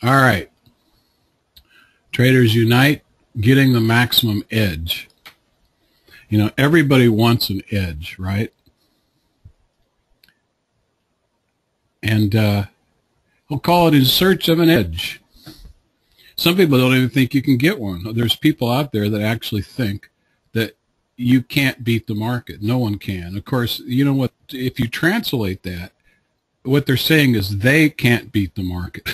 All right. Traders Unite, getting the maximum edge. You know, everybody wants an edge, right? And we'll call it in search of an edge. Some people don't even think you can get one. There's people out there that actually think that you can't beat the market. No one can. Of course, you know what? If you translate that, what they're saying is they can't beat the market.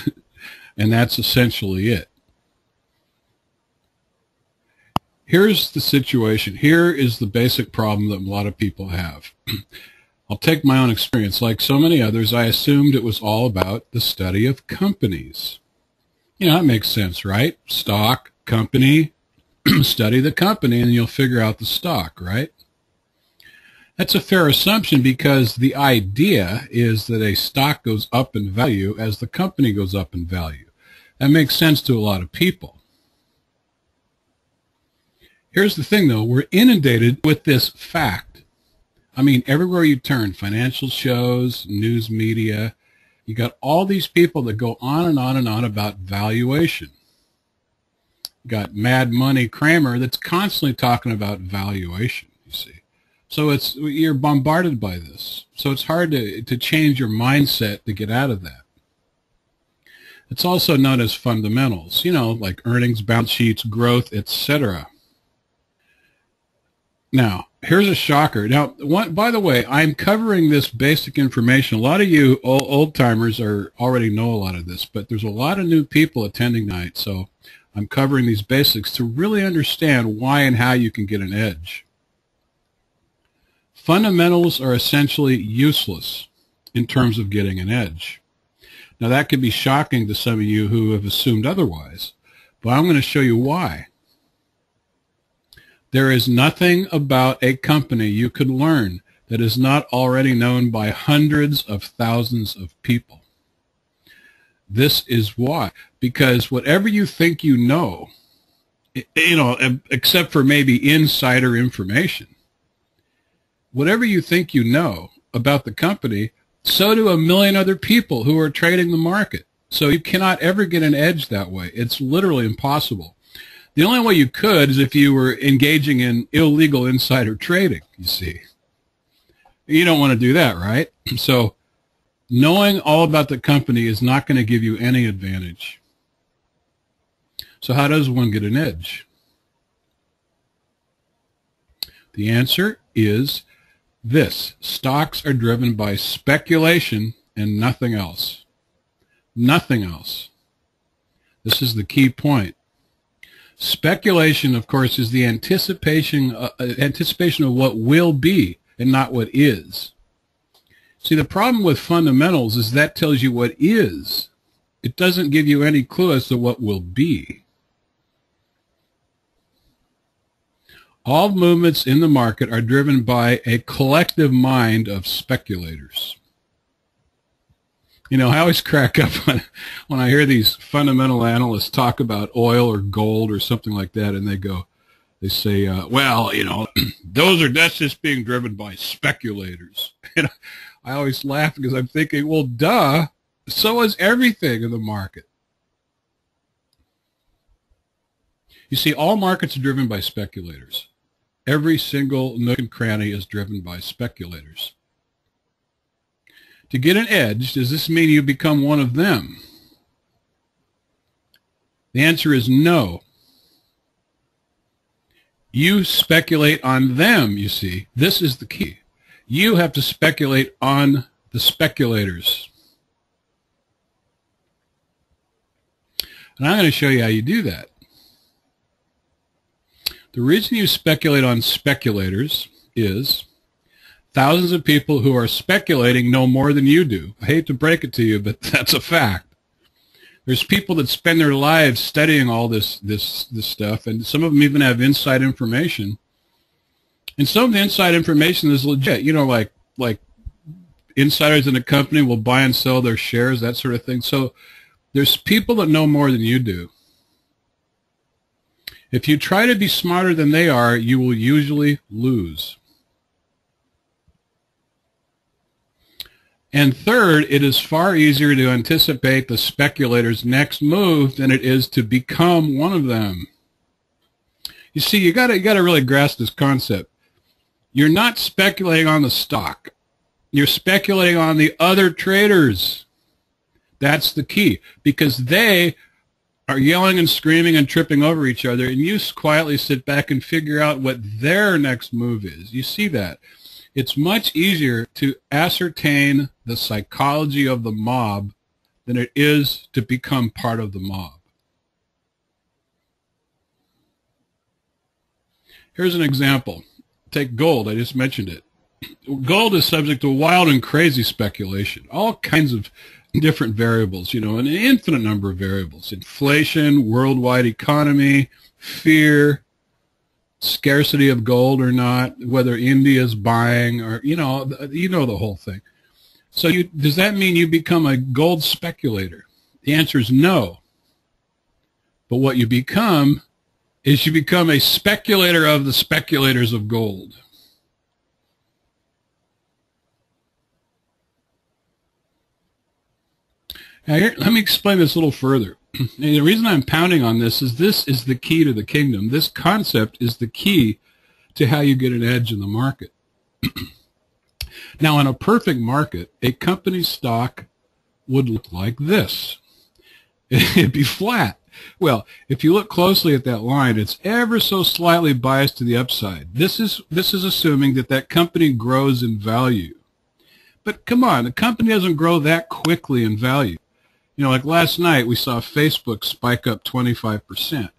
And that's essentially it. Here's the situation. Here is the basic problem that a lot of people have. I'll take my own experience. Like so many others, I assumed it was all about the study of companies. You know, that makes sense, right? Stock, company, study the company, and you'll figure out the stock, right? That's a fair assumption because the idea is that a stock goes up in value as the company goes up in value. That makes sense to a lot of people. Here's the thing, though. We're inundated with this fact. I mean, everywhere you turn, financial shows, news media, you got all these people that go on and on and on about valuation. You got Mad Money Kramer that's constantly talking about valuation, you see. So you're bombarded by this. So it's hard to change your mindset to get out of that. It's also known as fundamentals, you know, like earnings, balance sheets, growth, etc. Now, here's a shocker. Now, by the way, I'm covering this basic information. A lot of you old-timers already know a lot of this, but there's a lot of new people attending tonight, so I'm covering these basics to really understand why and how you can get an edge. Fundamentals are essentially useless in terms of getting an edge. Now, that could be shocking to some of you who have assumed otherwise, but I'm going to show you why. There is nothing about a company you could learn that is not already known by hundreds of thousands of people. This is why. Because whatever you think you know, except for maybe insider information, whatever you think you know about the company, so do a million other people who are trading the market. So you cannot ever get an edge that way. It's literally impossible. The only way you could is if you were engaging in illegal insider trading, you see. You don't want to do that, right? So knowing all about the company is not going to give you any advantage. So how does one get an edge? The answer is this. Stocks are driven by speculation and nothing else. Nothing else. This is the key point. Speculation, of course, is the anticipation of what will be and not what is. See, the problem with fundamentals is that tells you what is. It doesn't give you any clue as to what will be. All movements in the market are driven by a collective mind of speculators. You know, I always crack up when I hear these fundamental analysts talk about oil or gold or something like that, and they say, well, you know, that's just being driven by speculators. And I always laugh because I'm thinking, well, duh, so is everything in the market. You see, all markets are driven by speculators. Every single nook and cranny is driven by speculators. To get an edge, does this mean you become one of them? The answer is no. You speculate on them, you see. This is the key. You have to speculate on the speculators. And I'm going to show you how you do that. The reason you speculate on speculators is thousands of people who are speculating know more than you do. I hate to break it to you, but that's a fact. There's people that spend their lives studying all this stuff, and some of them even have inside information. And some of the inside information is legit. You know, like insiders in a company will buy and sell their shares, that sort of thing. So there's people that know more than you do. If you try to be smarter than they are, you will usually lose. And third, it is far easier to anticipate the speculator's next move than it is to become one of them. You see, you gotta really grasp this concept. You're not speculating on the stock. You're speculating on the other traders. That's the key, because they are yelling and screaming and tripping over each other, and you quietly sit back and figure out what their next move is. You see that? It's much easier to ascertain the psychology of the mob than it is to become part of the mob. Here's an example. Take gold. I just mentioned it. Gold is subject to wild and crazy speculation. All kinds of different variables, you know, an infinite number of variables. Inflation, worldwide economy, fear, scarcity of gold or not, whether India is buying or, you know the whole thing. So does that mean you become a gold speculator? The answer is no. But what you become is you become a speculator of the speculators of gold. Now here, let me explain this a little further. The reason I'm pounding on this is the key to the kingdom. This concept is the key to how you get an edge in the market. Now, in a perfect market, a company's stock would look like this. It'd be flat. Well, if you look closely at that line, it's ever so slightly biased to the upside. This is assuming that company grows in value. But come on, the company doesn't grow that quickly in value. You know, like last night, we saw Facebook spike up 25%.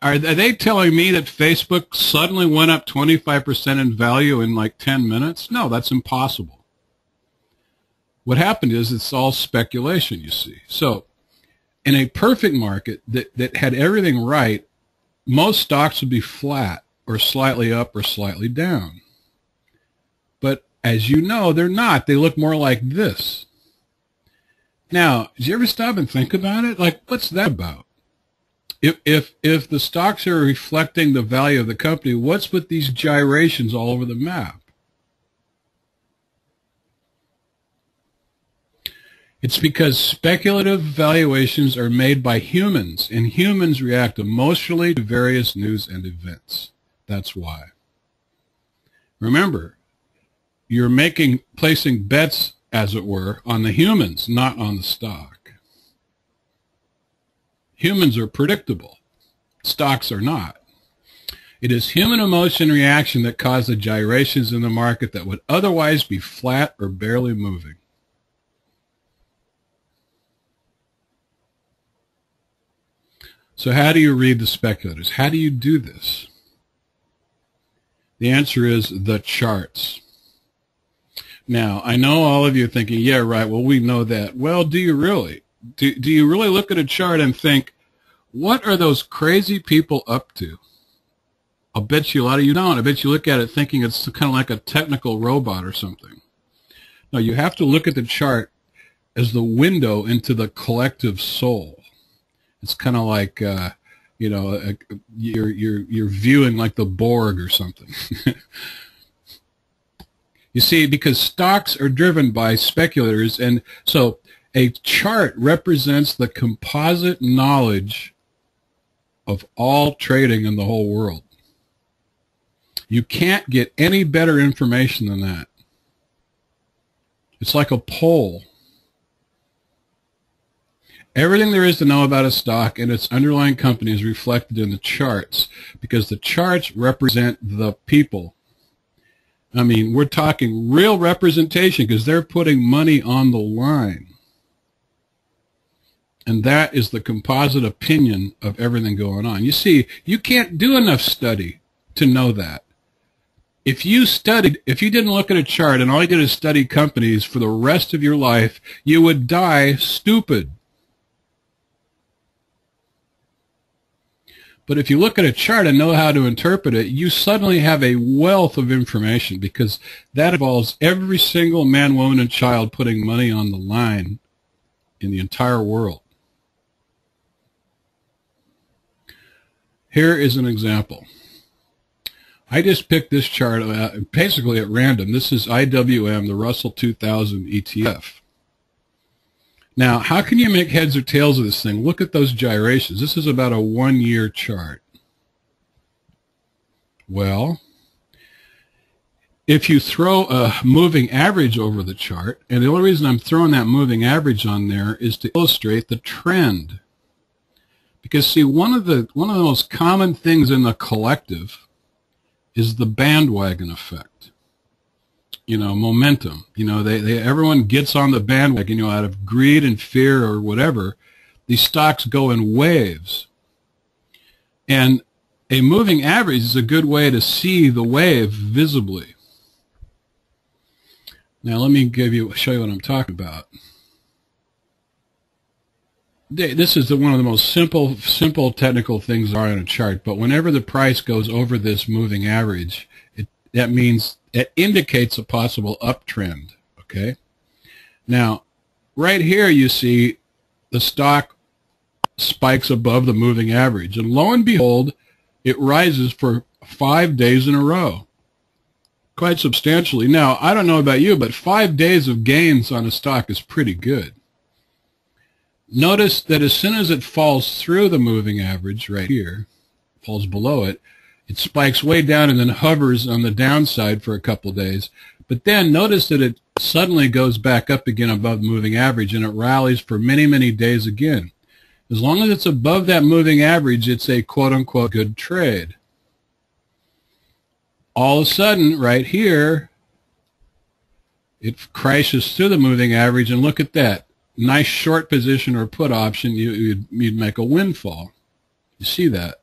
Are they telling me that Facebook suddenly went up 25% in value in like 10 minutes? No, that's impossible. What happened is it's all speculation, you see. So in a perfect market that had everything right, most stocks would be flat or slightly up or slightly down. But as you know, they're not. They look more like this. Now, did you ever stop and think about it? Like, what's that about? If the stocks are reflecting the value of the company, what's with these gyrations all over the map? It's because speculative valuations are made by humans, and humans react emotionally to various news and events. That's why. Remember, you're placing bets, as it were, on the humans, not on the stock. Humans are predictable. Stocks are not. It is human emotion reaction that cause the gyrations in the market that would otherwise be flat or barely moving. So how do you read the speculators? How do you do this? The answer is the charts. Now, I know all of you are thinking, yeah, right, well, we know that. Well, do you really? Do you really look at a chart and think, what are those crazy people up to? I'll bet you a lot of you don't. I bet you look at it thinking it's kind of like a technical robot or something. No, you have to look at the chart as the window into the collective soul. It's kind of like, you know, you're viewing like the Borg or something. You see, because stocks are driven by speculators, and so a chart represents the composite knowledge of all trading in the whole world. You can't get any better information than that. It's like a poll. Everything there is to know about a stock and its underlying company is reflected in the charts, because the charts represent the people. I mean, we're talking real representation because they're putting money on the line. And that is the composite opinion of everything going on. You see, you can't do enough study to know that. If you didn't look at a chart and all you did is study companies for the rest of your life, you would die stupid. But if you look at a chart and know how to interpret it, you suddenly have a wealth of information, because that involves every single man, woman, and child putting money on the line in the entire world. Here is an example. I just picked this chart basically at random. This is IWM, the Russell 2000 ETF. Now, how can you make heads or tails of this thing? Look at those gyrations. This is about a 1-year chart. Well, if you throw a moving average over the chart, and the only reason I'm throwing that moving average on there is to illustrate the trend. Because see, one of the most common things in the collective is the bandwagon effect. You know, momentum. You know, everyone gets on the bandwagon, you know, out of greed and fear or whatever. These stocks go in waves. And a moving average is a good way to see the wave visibly. Now let me show you what I'm talking about. This is one of the most simple technical things there are in a chart, but whenever the price goes over this moving average, that means it indicates a possible uptrend, okay? Now, right here you see the stock spikes above the moving average, and lo and behold, it rises for 5 days in a row, quite substantially. Now, I don't know about you, but 5 days of gains on a stock is pretty good. Notice that as soon as it falls through the moving average right here, falls below it, it spikes way down and then hovers on the downside for a couple days. But then notice that it suddenly goes back up again above the moving average, and it rallies for many, many days again. As long as it's above that moving average, it's a quote-unquote good trade. All of a sudden, right here, it crashes through the moving average, and look at that. Nice short position or put option, you'd make a windfall. You see that?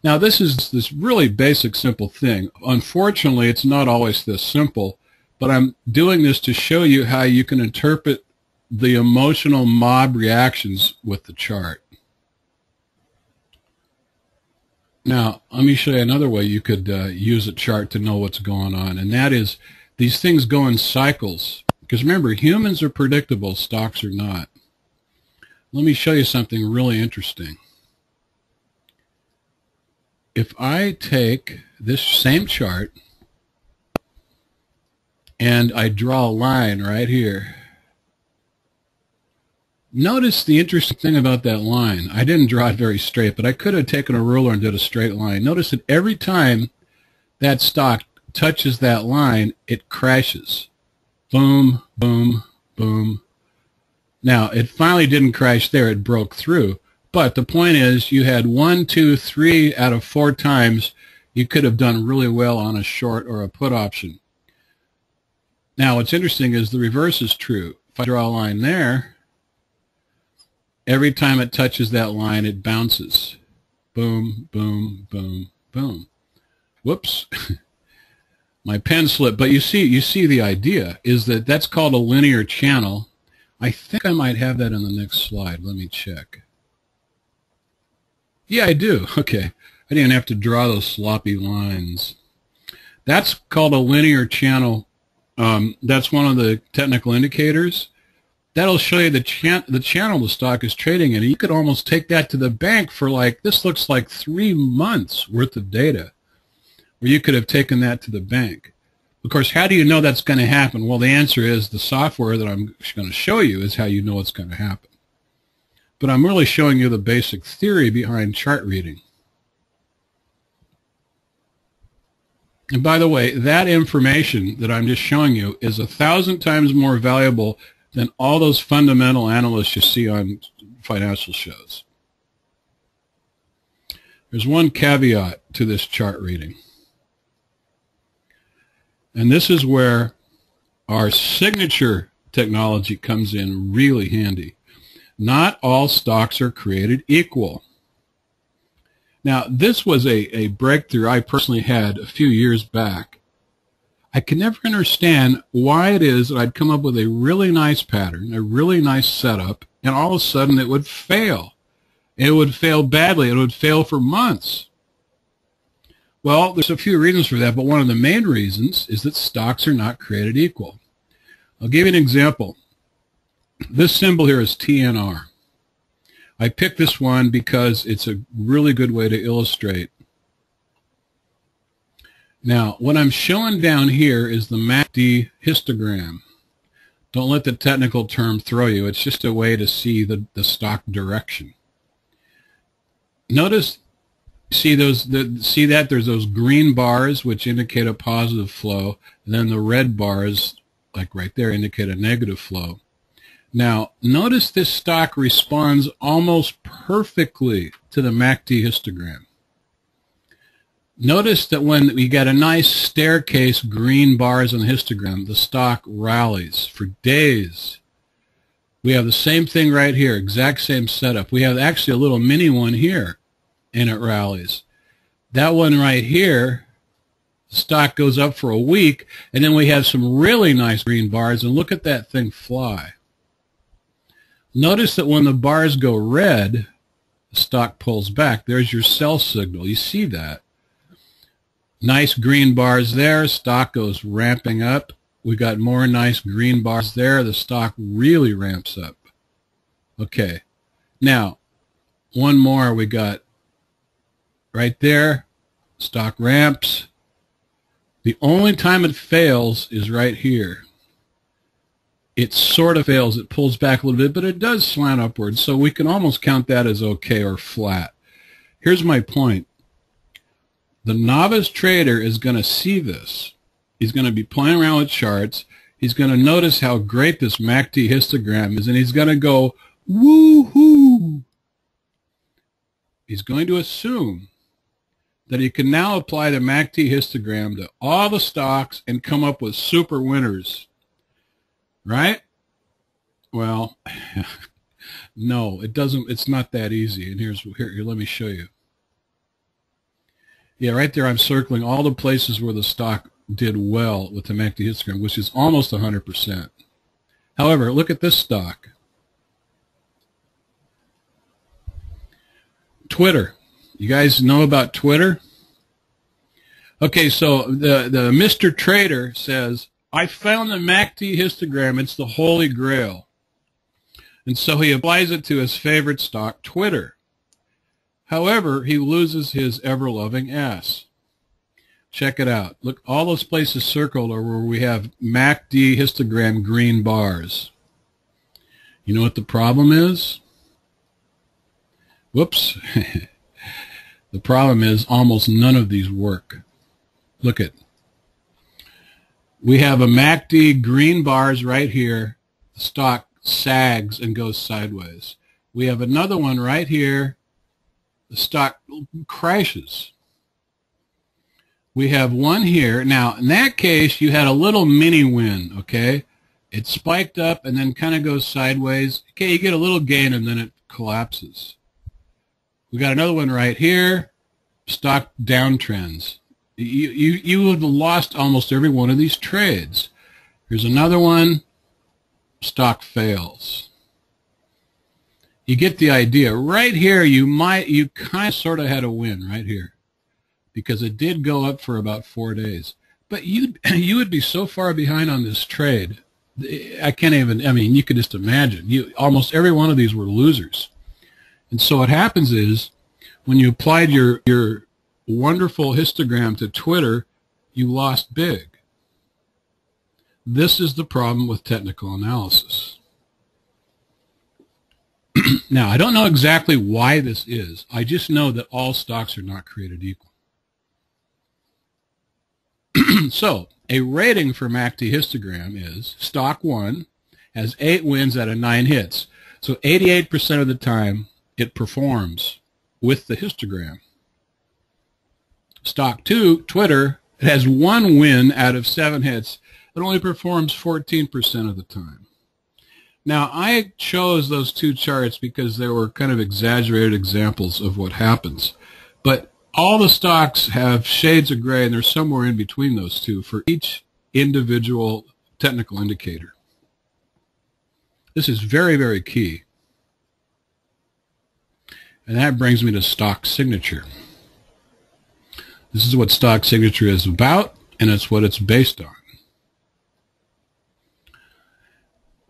Now this is this really basic, simple thing. Unfortunately, it's not always this simple, but I'm doing this to show you how you can interpret the emotional mob reactions with the chart. Now, let me show you another way you could use a chart to know what's going on, and that is these things go in cycles. Because remember, humans are predictable, stocks are not. Let me show you something really interesting. If I take this same chart and I draw a line right here, notice the interesting thing about that line. I didn't draw it very straight, but I could have taken a ruler and did a straight line. Notice that every time that stock touches that line, it crashes. Boom, boom, boom. Now, it finally didn't crash there. It broke through. But the point is, you had 1, 2, 3 out of 4 times you could have done really well on a short or a put option. Now, what's interesting is the reverse is true. If I draw a line there, every time it touches that line, it bounces. Boom, boom, boom, boom. Whoops. My pen slipped, but you see the idea is that that's called a linear channel. I think I might have that in the next slide. Let me check. Yeah, I do. Okay. I didn't have to draw those sloppy lines. That's called a linear channel. That's one of the technical indicators. That'll show you the channel the stock is trading in. You could almost take that to the bank for this looks like 3 months worth of data. Where you could have taken that to the bank. Of course, how do you know that's going to happen? Well, the answer is the software that I'm going to show you is how you know it's going to happen. But I'm really showing you the basic theory behind chart reading. And by the way, that information that I'm just showing you is 1,000 times more valuable than all those fundamental analysts you see on financial shows. There's one caveat to this chart reading. And this is where our signature technology comes in really handy. Not all stocks are created equal. Now, this was a breakthrough I personally had a few years back. I can never understand why it is that I'd come up with a really nice pattern, a really nice setup, and all of a sudden it would fail. It would fail badly. It would fail for months. Well, there's a few reasons for that, but one of the main reasons is that stocks are not created equal. I'll give you an example. This symbol here is TNR. I picked this one because it's a really good way to illustrate. Now, what I'm showing down here is the MACD histogram. Don't let the technical term throw you. It's just a way to see the stock direction. Notice, see that there's those green bars which indicate a positive flow, and then the red bars, like right there, indicate a negative flow. Now, notice this stock responds almost perfectly to the MACD histogram. Notice that when we get a nice staircase green bars on the histogram, the stock rallies for days. We have the same thing right here, exact same setup. We have actually a little mini one here, and it rallies. That one right here, the stock goes up for a week, and then we have some really nice green bars, and look at that thing fly. Notice that when the bars go red, the stock pulls back. There's your sell signal. You see that. Nice green bars there. Stock goes ramping up. We got more nice green bars there. The stock really ramps up. Okay. Now, one more we got right there. Stock ramps. The only time it fails is right here. It sort of fails. It pulls back a little bit, but it does slant upwards, so we can almost count that as okay or flat. Here's my point. The novice trader is going to see this. He's going to be playing around with charts. He's going to notice how great this MACD histogram is, and he's going to go, woo-hoo. He's going to assume that he can now apply the MACD histogram to all the stocks and come up with super winners. Right? Well, no, it doesn't. It's not that easy. And here, let me show you. Yeah, right there I'm circling all the places where the stock did well with the MACD histogram, which is almost 100%. However, look at this stock. Twitter. You guys know about Twitter? Okay, so the Mr. Trader says, I found the MACD histogram. It's the holy grail. And so he applies it to his favorite stock, Twitter. However, he loses his ever-loving ass. Check it out. Look, all those places circled are where we have MACD histogram green bars. You know what the problem is? Whoops. The problem is almost none of these work. Look at. We have a MACD green bars right here. The stock sags and goes sideways. We have another one right here. The stock crashes. We have one here. Now, in that case, you had a little mini win, okay? It spiked up and then kind of goes sideways. Okay, you get a little gain and then it collapses. We got another one right here. Stock downtrends. You have lost almost every one of these trades. Here's another one. Stock fails. You get the idea. Right here, you kind of sort of had a win right here because it did go up for about 4 days. But you would be so far behind on this trade. I can't even, I mean, you could just imagine. Almost every one of these were losers. And so what happens is when you applied your wonderful histogram to Twitter, you lost big. This is the problem with technical analysis. Now, I don't know exactly why this is. I just know that all stocks are not created equal. So, a rating for MACD histogram is stock 1 has 8 wins out of 9 hits. So 88% of the time it performs with the histogram. Stock 2, Twitter, it has 1 win out of 7 hits. It only performs 14% of the time. Now, I chose those 2 charts because they were kind of exaggerated examples of what happens. But all the stocks have shades of gray, and they're somewhere in between those 2 for each individual technical indicator. This is very, very key. And that brings me to stock signature. This is what stock signature is about, and it's what it's based on.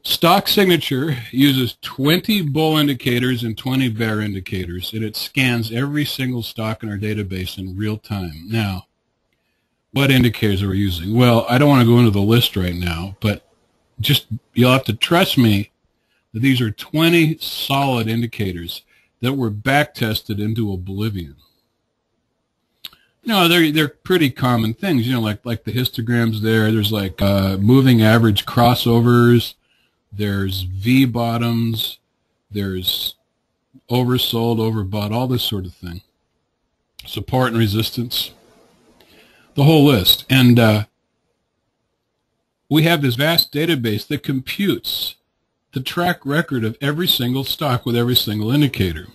Stock signature uses 20 bull indicators and 20 bear indicators, and it scans every single stock in our database in real time. Now, What indicators are we using? Well, I don't want to go into the list right now, but just you'll have to trust me that these are 20 solid indicators that were back tested into oblivion. No, they're pretty common things, you know, like the histograms there. There's like moving average crossovers. There's V bottoms. There's oversold, overbought, all this sort of thing. Support and resistance. The whole list. And we have this vast database that computes the track record of every single stock with every single indicator.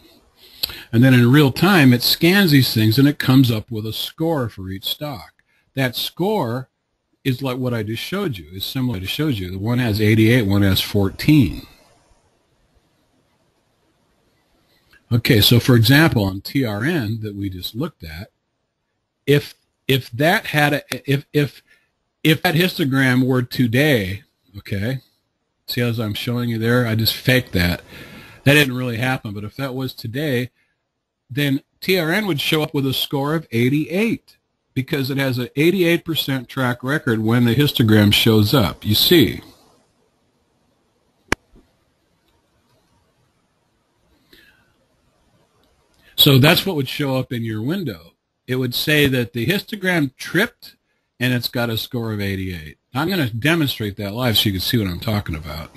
And then in real time, it scans these things and it comes up with a score for each stock. That score is like what I just showed you, is similar to showed you. The one has 88, one has 14. Okay, so for example, on TRN that we just looked at, if that histogram were today, okay, see as I'm showing you there, I just faked that. That didn't really happen, but if that was today, then TRN would show up with a score of 88 because it has an 88% track record when the histogram shows up. You see. So that's what would show up in your window. It would say that the histogram tripped and it's got a score of 88. I'm going to demonstrate that live so you can see what I'm talking about.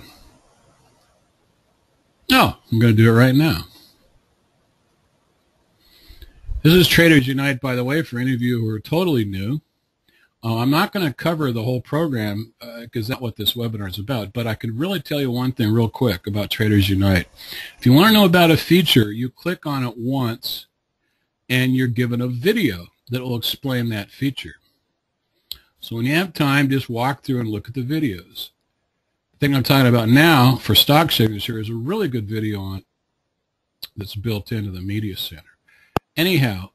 No, I'm going to do it right now. This is Traders Unite, by the way, for any of you who are totally new. I'm not going to cover the whole program because that's what this webinar is about, but I can really tell you one thing real quick about Traders Unite. If you want to know about a feature, you click on it once and you're given a video that will explain that feature. So when you have time, just walk through and look at the videos. The thing I'm talking about now for stock signature is a really good video on that's built into the media center. Anyhow,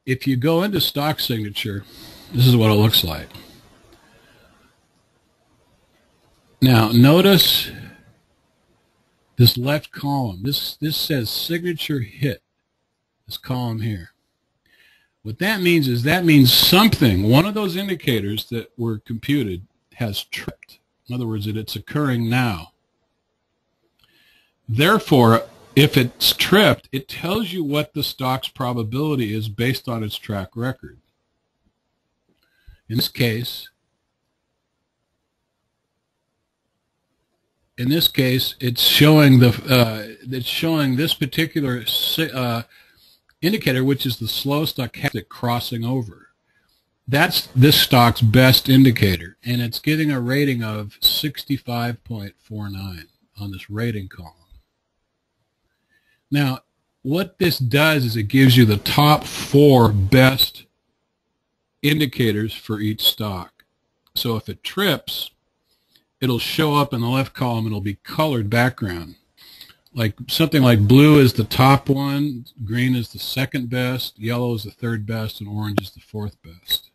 if you go into stock signature, this is what it looks like. Now notice this left column. This says signature hit. This column here. What that means is something, one of those indicators that were computed has tripped. In other words, that it's occurring now. Therefore, if it's tripped, it tells you what the stock's probability is based on its track record. In this case, it's showing this particular indicator, which is the slow stochastic crossing over. That's this stock's best indicator, and it's getting a rating of 65.49 on this rating column. Now, what this does is it gives you the top 4 best indicators for each stock. So if it trips, it'll show up in the left column and it'll be colored background. Like something like blue is the top one, green is the second best, yellow is the third best, and orange is the 4th best.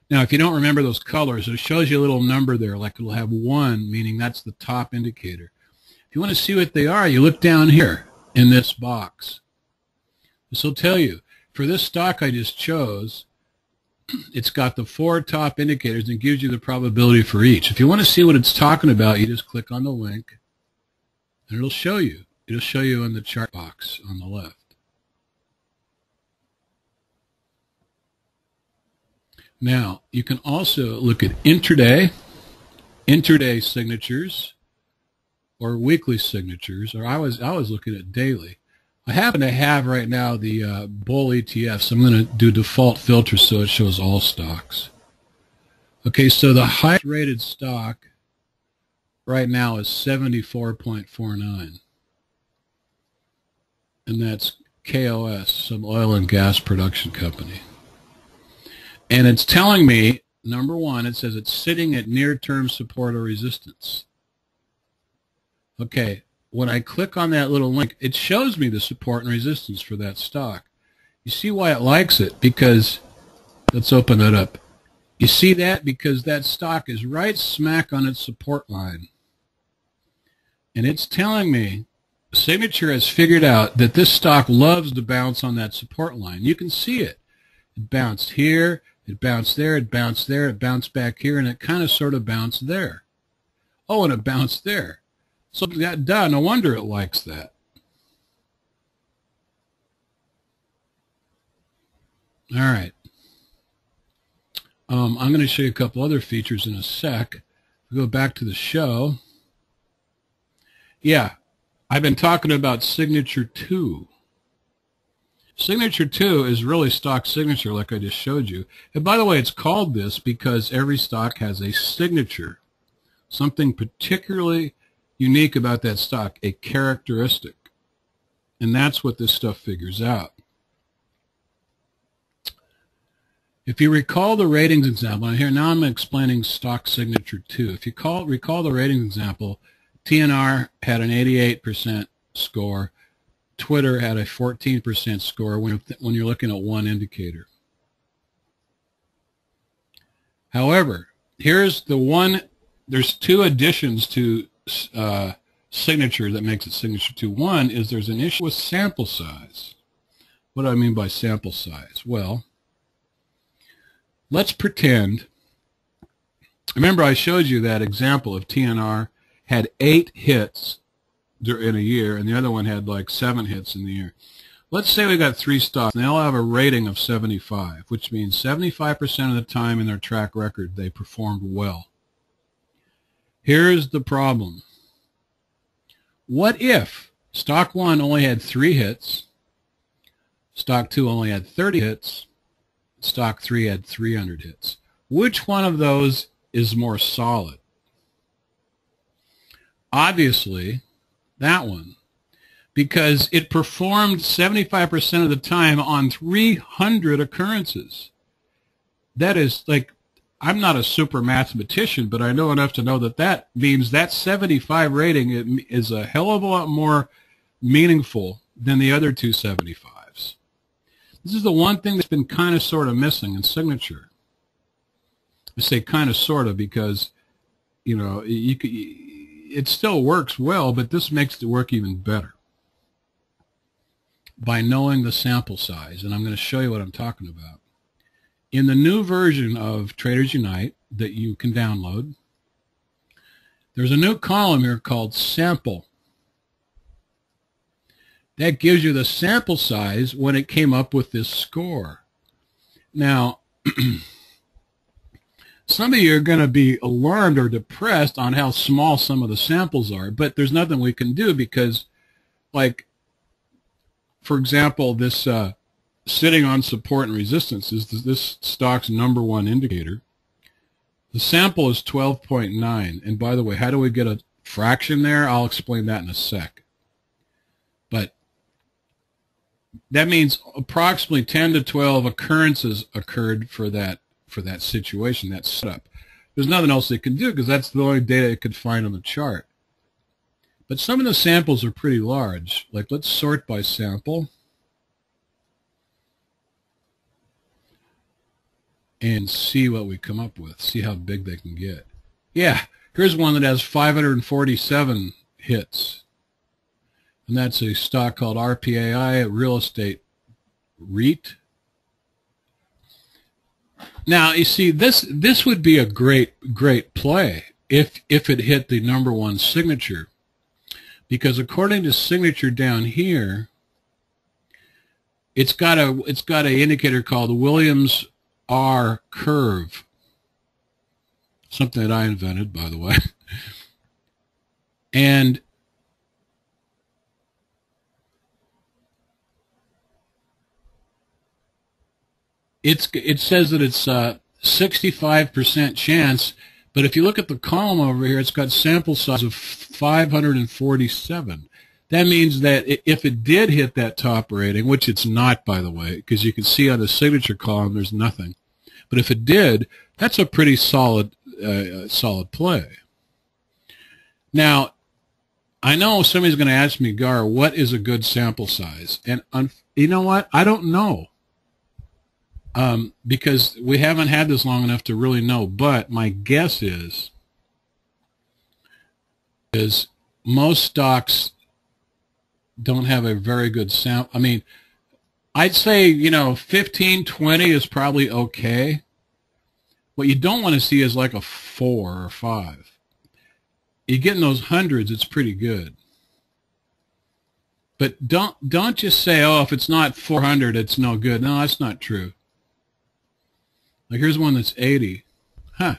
Now, if you don't remember those colors, it shows you a little number there, like it'll have 1, meaning that's the top indicator. If you want to see what they are, you look down here in this box. This will tell you, for this stock I just chose, it's got the 4 top indicators and gives you the probability for each. If you want to see what it's talking about, you just click on the link and it'll show you. It'll show you in the chart box on the left. Now, you can also look at intraday signatures, or weekly signatures, or I was looking at daily. I happen to have right now the Bull ETF, so I'm going to do default filter so it shows all stocks. Okay, so the highest rated stock right now is 74.49, and that's KOS, some oil and gas production company. And it's telling me, number 1, it says it's sitting at near-term support or resistance. Okay, when I click on that little link, it shows me the support and resistance for that stock. You see why it likes it? Because, let's open it up. You see that? Because that stock is right smack on its support line. And it's telling me, Signature has figured out that this stock loves to bounce on that support line. You can see it. It bounced here, It bounced there, it bounced there, it bounced back here, and it kind of sort of bounced there. Oh, and it bounced there. So, duh, no wonder it likes that. All right. I'm going to show you a couple other features in a sec. We'll go back to the show. Yeah, I've been talking about Signature 2. Signature 2 is really stock signature like I just showed you. And by the way, it's called this because every stock has a signature. Something particularly unique about that stock, a characteristic. And that's what this stuff figures out. If you recall the ratings example, and here now I'm explaining stock signature 2. If you recall the ratings example, TNR had an 88% score. Twitter had a 14% score when you're looking at one indicator. However, here's the one, there's two additions to signature that makes it signature 2. One is there's an issue with sample size. What do I mean by sample size? Well, let's pretend, remember I showed you that example of TNR had 8 hits in a year, and the other one had like 7 hits in the year. Let's say we got 3 stocks, and they all have a rating of 75, which means 75% of the time in their track record they performed well. Here's the problem. What if stock 1 only had 3 hits, stock 2 only had 30 hits, stock 3 had 300 hits? Which one of those is more solid? Obviously, that one, because it performed 75% of the time on 300 occurrences. That is, like, I'm not a super mathematician, but I know enough to know that that means that 75 rating is a hell of a lot more meaningful than the other two 75s. This is the one thing that's been kind of sort of missing in signature. I say kind of sort of because, you know, it still works well, but this makes it work even better by knowing the sample size. And I'm going to show you what I'm talking about. In the new version of TradersUNITE that you can download, there's a new column here called Sample. That gives you the sample size when it came up with this score. Now, some of you are going to be alarmed or depressed on how small some of the samples are, but there's nothing we can do because, like, for example, this sitting on support and resistance is this stock's #1 indicator. The sample is 12.9, and by the way, how do we get a fraction there? I'll explain that in a sec. But that means approximately 10 to 12 occurrences occurred for that situation, that setup. There's nothing else they can do because that's the only data it could find on the chart. But some of the samples are pretty large. Like, let's sort by sample and see what we come up with, see how big they can get. Yeah, here's one that has 547 hits. And that's a stock called RPAI, a real estate REIT. Now, you see, this would be a great play if it hit the #1 signature. Because according to signature down here, it's got an indicator called the Williams R curve. Something that I invented, by the way. And it says that it's 65% chance, but if you look at the column over here, it's got sample size of 547. That means that if it did hit that top rating, which it's not, by the way, because you can see on the signature column there's nothing, but if it did, that's a pretty solid play. Now, I know somebody's going to ask me, Gar, what is a good sample size? And you know what? I don't know. Because we haven't had this long enough to really know, but my guess is most stocks don't have a very good sample. I mean, I'd say, you know, 15, 20 is probably okay. What you don't want to see is like a 4 or 5. You get in those hundreds, it's pretty good. But don't just say, oh, if it's not 400, it's no good. No, that's not true. Like here's one that's 80. Huh.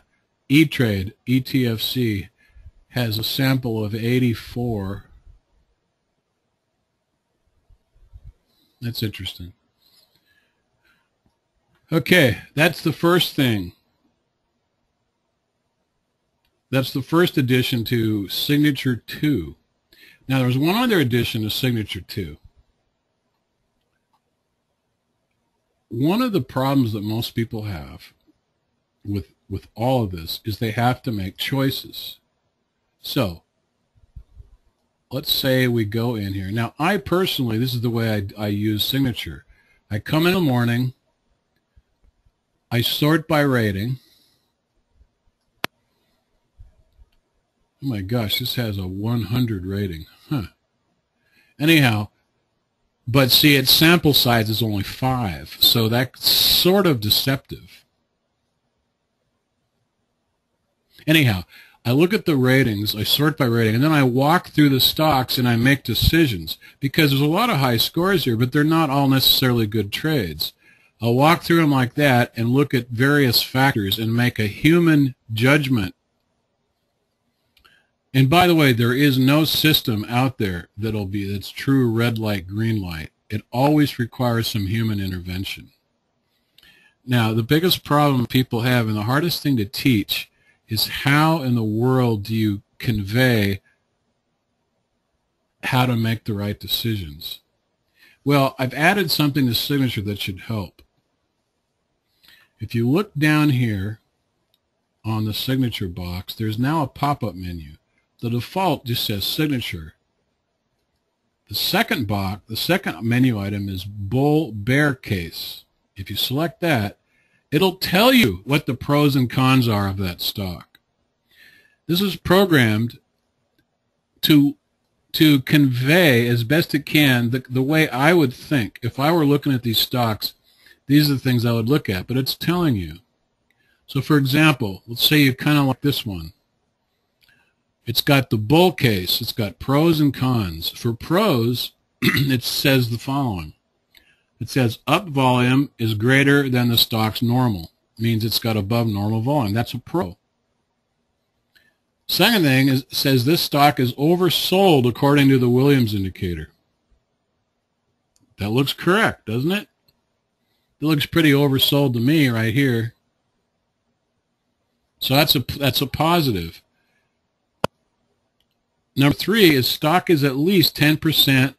E-Trade, ETFC, has a sample of 84. That's interesting. Okay, that's the first thing. That's the first addition to Signature 2. Now, there's one other addition to Signature 2. One of the problems that most people have with all of this is they have to make choices. So, let's say we go in here. Now, I personally, this is the way I use Signature. I come in the morning, I sort by rating. Oh my gosh, this has a 100 rating. Huh. Anyhow, but see, its sample size is only 5, so that's sort of deceptive. Anyhow, I look at the ratings, I sort by rating, and then I walk through the stocks and I make decisions, because there's a lot of high scores here, but they're not all necessarily good trades. I'll walk through them like that and look at various factors and make a human judgment. And by the way, there is no system out there that's true red light, green light. It always requires some human intervention. Now, the biggest problem people have, and the hardest thing to teach, is how in the world do you convey how to make the right decisions? Well, I've added something to Signature that should help. If you look down here on the Signature box, there's now a pop-up menu. The default just says Signature. The second box, the second menu item is Bull Bear Case. If you select that, it'll tell you what the pros and cons are of that stock. This is programmed to convey as best it can the way I would think. If I were looking at these stocks, these are the things I would look at, but it's telling you. So for example, let's say you kind of like this one. It's got the bull case. It's got pros and cons. For pros, it says the following. It says up volume is greater than the stock's normal. Means it's got above normal volume. That's a pro. Second thing is, says this stock is oversold according to the Williams indicator. That looks correct, doesn't it? It looks pretty oversold to me right here. So that's a positive. Number 3 is stock is at least 10%.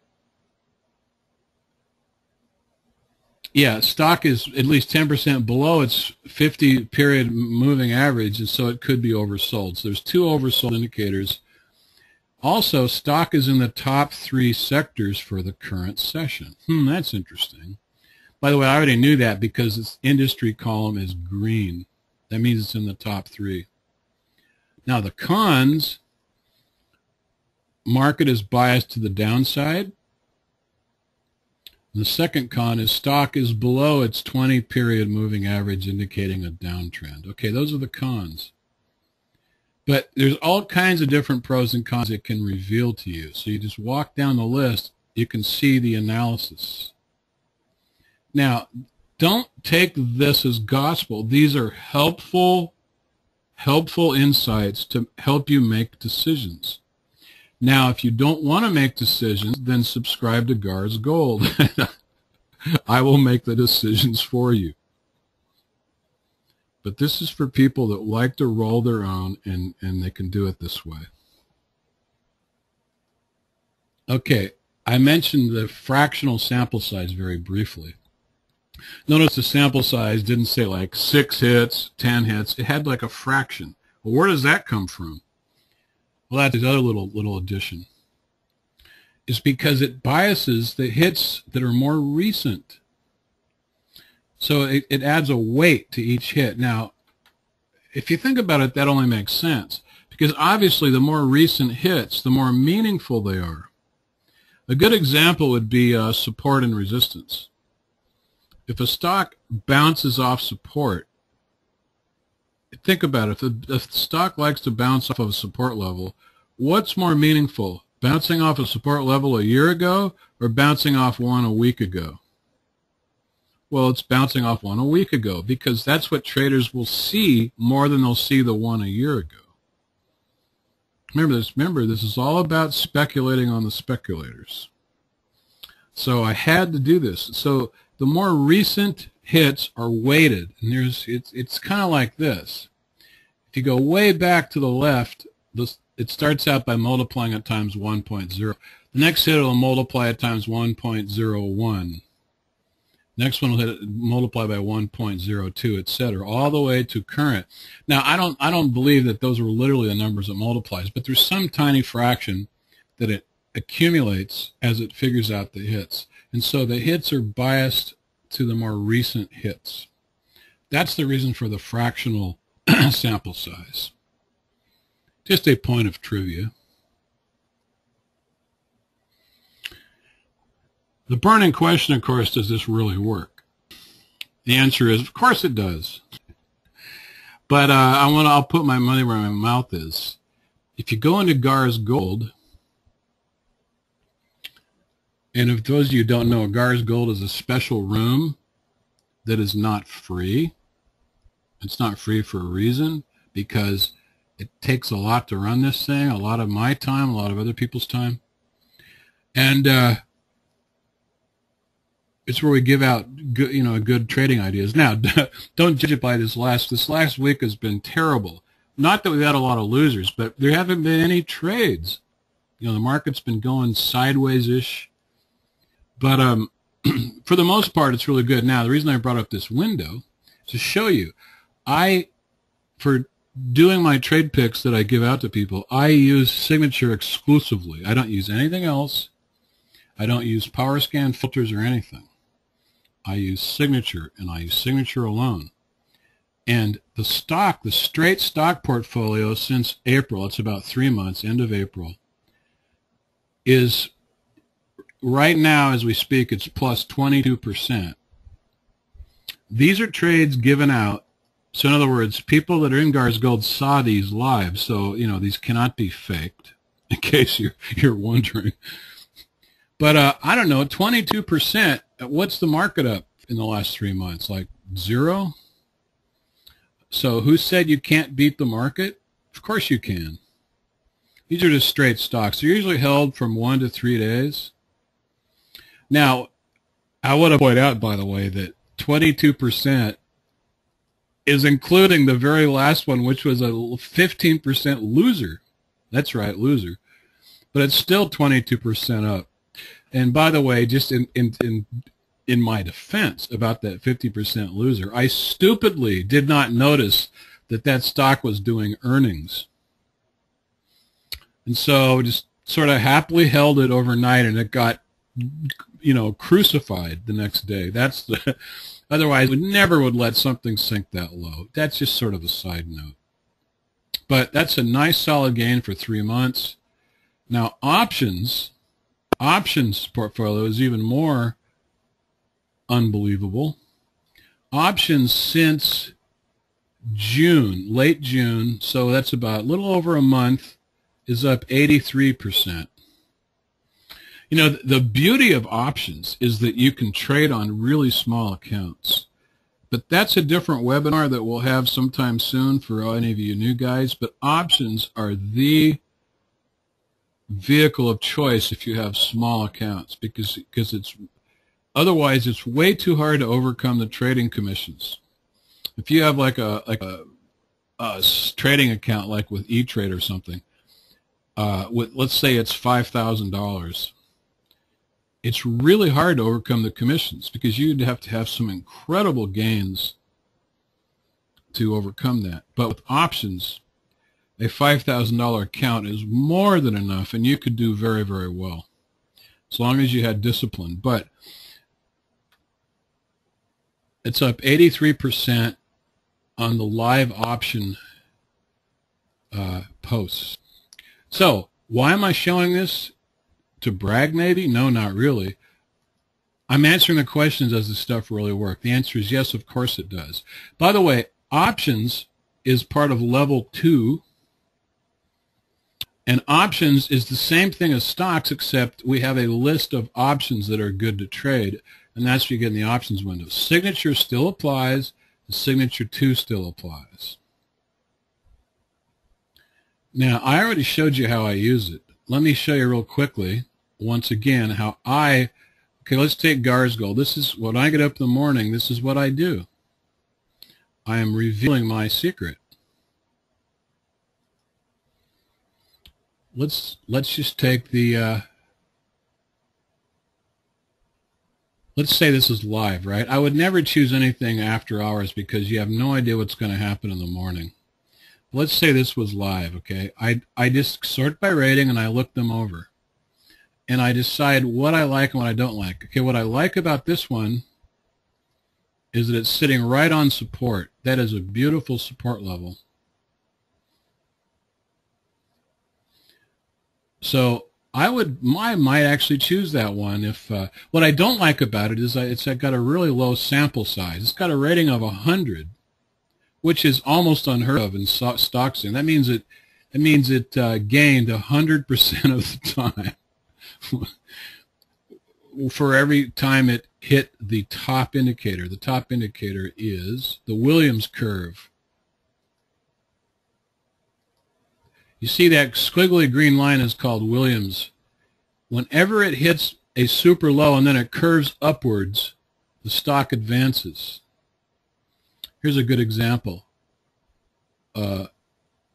Yeah, stock is at least 10% below its 50-period moving average, and so it could be oversold. So there's 2 oversold indicators. Also, stock is in the top 3 sectors for the current session. That's interesting. By the way, I already knew that because its industry column is green. That means it's in the top 3. Now, the cons, market is biased to the downside. The second con is stock is below its 20-period moving average, indicating a downtrend. Okay, those are the cons. But there's all kinds of different pros and cons it can reveal to you. So you just walk down the list, you can see the analysis. Now, don't take this as gospel. These are helpful insights to help you make decisions. Now, if you don't want to make decisions, then subscribe to Gar's Gold. I will make the decisions for you. But this is for people that like to roll their own, and they can do it this way. Okay, I mentioned the fractional sample size very briefly. Notice the sample size didn't say like 6 hits, 10 hits. It had like a fraction. Well, where does that come from? Well, that's the other little addition. It's because it biases the hits that are more recent. So it adds a weight to each hit. Now, if you think about it, that only makes sense. Because obviously the more recent hits, the more meaningful they are. A good example would be support and resistance. If a stock bounces off support, think about it. If the stock likes to bounce off of a support level, what's more meaningful? Bouncing off a support level a year ago or bouncing off one a week ago? Well, it's bouncing off one a week ago because that's what traders will see more than they'll see the one a year ago. Remember, this is all about speculating on the speculators. So I had to do this. So the more recent hits are weighted, and it's kind of like this. If you go way back to the left, it starts out by multiplying it times 1.0. The next hit will multiply it times 1.01. Next one will multiply by 1.02, etc., all the way to current. Now, I don't believe that those are literally the numbers it multiplies, but there's some tiny fraction that it accumulates as it figures out the hits. And so the hits are biased to the more recent hits. That's the reason for the fractional sample size. Just a point of trivia. The burning question, of course, does this really work? The answer is, of course it does. But I'll put my money where my mouth is. If you go into GARS Gold, and if those of you who don't know, GARS Gold is a special room that is not free. It's not free for a reason, because it takes a lot to run this thing, a lot of my time, a lot of other people's time. And it's where we give out good trading ideas. Now, don't judge it by this last week has been terrible. Not that we've had a lot of losers, but there haven't been any trades. The market's been going sideways-ish. But for the most part, it's really good. Now, the reason I brought up this window is to show you, for doing my trade picks that I give out to people, I use Signature exclusively. I don't use anything else. I don't use power scan filters or anything. I use Signature, and I use Signature alone. And the straight stock portfolio since April, it's about 3 months, end of April, is right now as we speak, it's plus 22%. These are trades given out. So in other words, people that are in GARS Gold saw these live, so these cannot be faked, in case you're wondering. But I don't know, 22%. What's the market up in the last 3 months? Like 0? So who said you can't beat the market? Of course you can. These are just straight stocks. They're usually held from 1 to 3 days. Now, I want to point out, by the way, that 22% is including the very last one, which was a 15% loser. That's right, loser. But it's still 22% up. And by the way, just in my defense about that 50% loser, I stupidly did not notice that stock was doing earnings. And so just sort of happily held it overnight, and it got, crucified the next day. Otherwise, we never would let something sink that low. That's just sort of a side note. But that's a nice solid gain for 3 months. Now, options portfolio is even more unbelievable. Options since June, late June, so that's about a little over a month, is up 83%. The beauty of options is that you can trade on really small accounts. But that's a different webinar that we'll have sometime soon for any of you new guys. But options are the vehicle of choice if you have small accounts, because otherwise it's way too hard to overcome the trading commissions. If you have like a trading account like with E-Trade or something, let's say it's $5,000, it's really hard to overcome the commissions because you'd have to have some incredible gains to overcome that. But with options, a $5,000 account is more than enough, and you could do very, very well as long as you had discipline. But it's up 83% on the live option posts. So why am I showing this? To brag, maybe? No, not really. I'm answering the question, does this stuff really work? The answer is yes, of course it does. By the way, options is part of level 2. And options is the same thing as stocks, except we have a list of options that are good to trade, and that's what you get in the options window. Signature still applies. The signature 2 still applies. Now, I already showed you how I use it. Let me show you real quickly, once again, how okay, let's take GARS Gold. This is when I get up in the morning, this is what I do. I am revealing my secret. Let's just take the, let's say this is live, right? I would never choose anything after hours because you have no idea what's going to happen in the morning. Let's say this was live, okay? I just sort by rating and I look them over. And I decide what I like and what I don't like. Okay, what I like about this one is that it's sitting right on support. That is a beautiful support level. So I might actually choose that one. If what I don't like about it is it's got a really low sample size. It's got a rating of 100, which is almost unheard of in stocks. That means it gained 100% of the time for every time it hit the top indicator. The top indicator is the Williams curve. You see that squiggly green line is called Williams. Whenever it hits a super low and then it curves upwards, the stock advances. Here's a good example.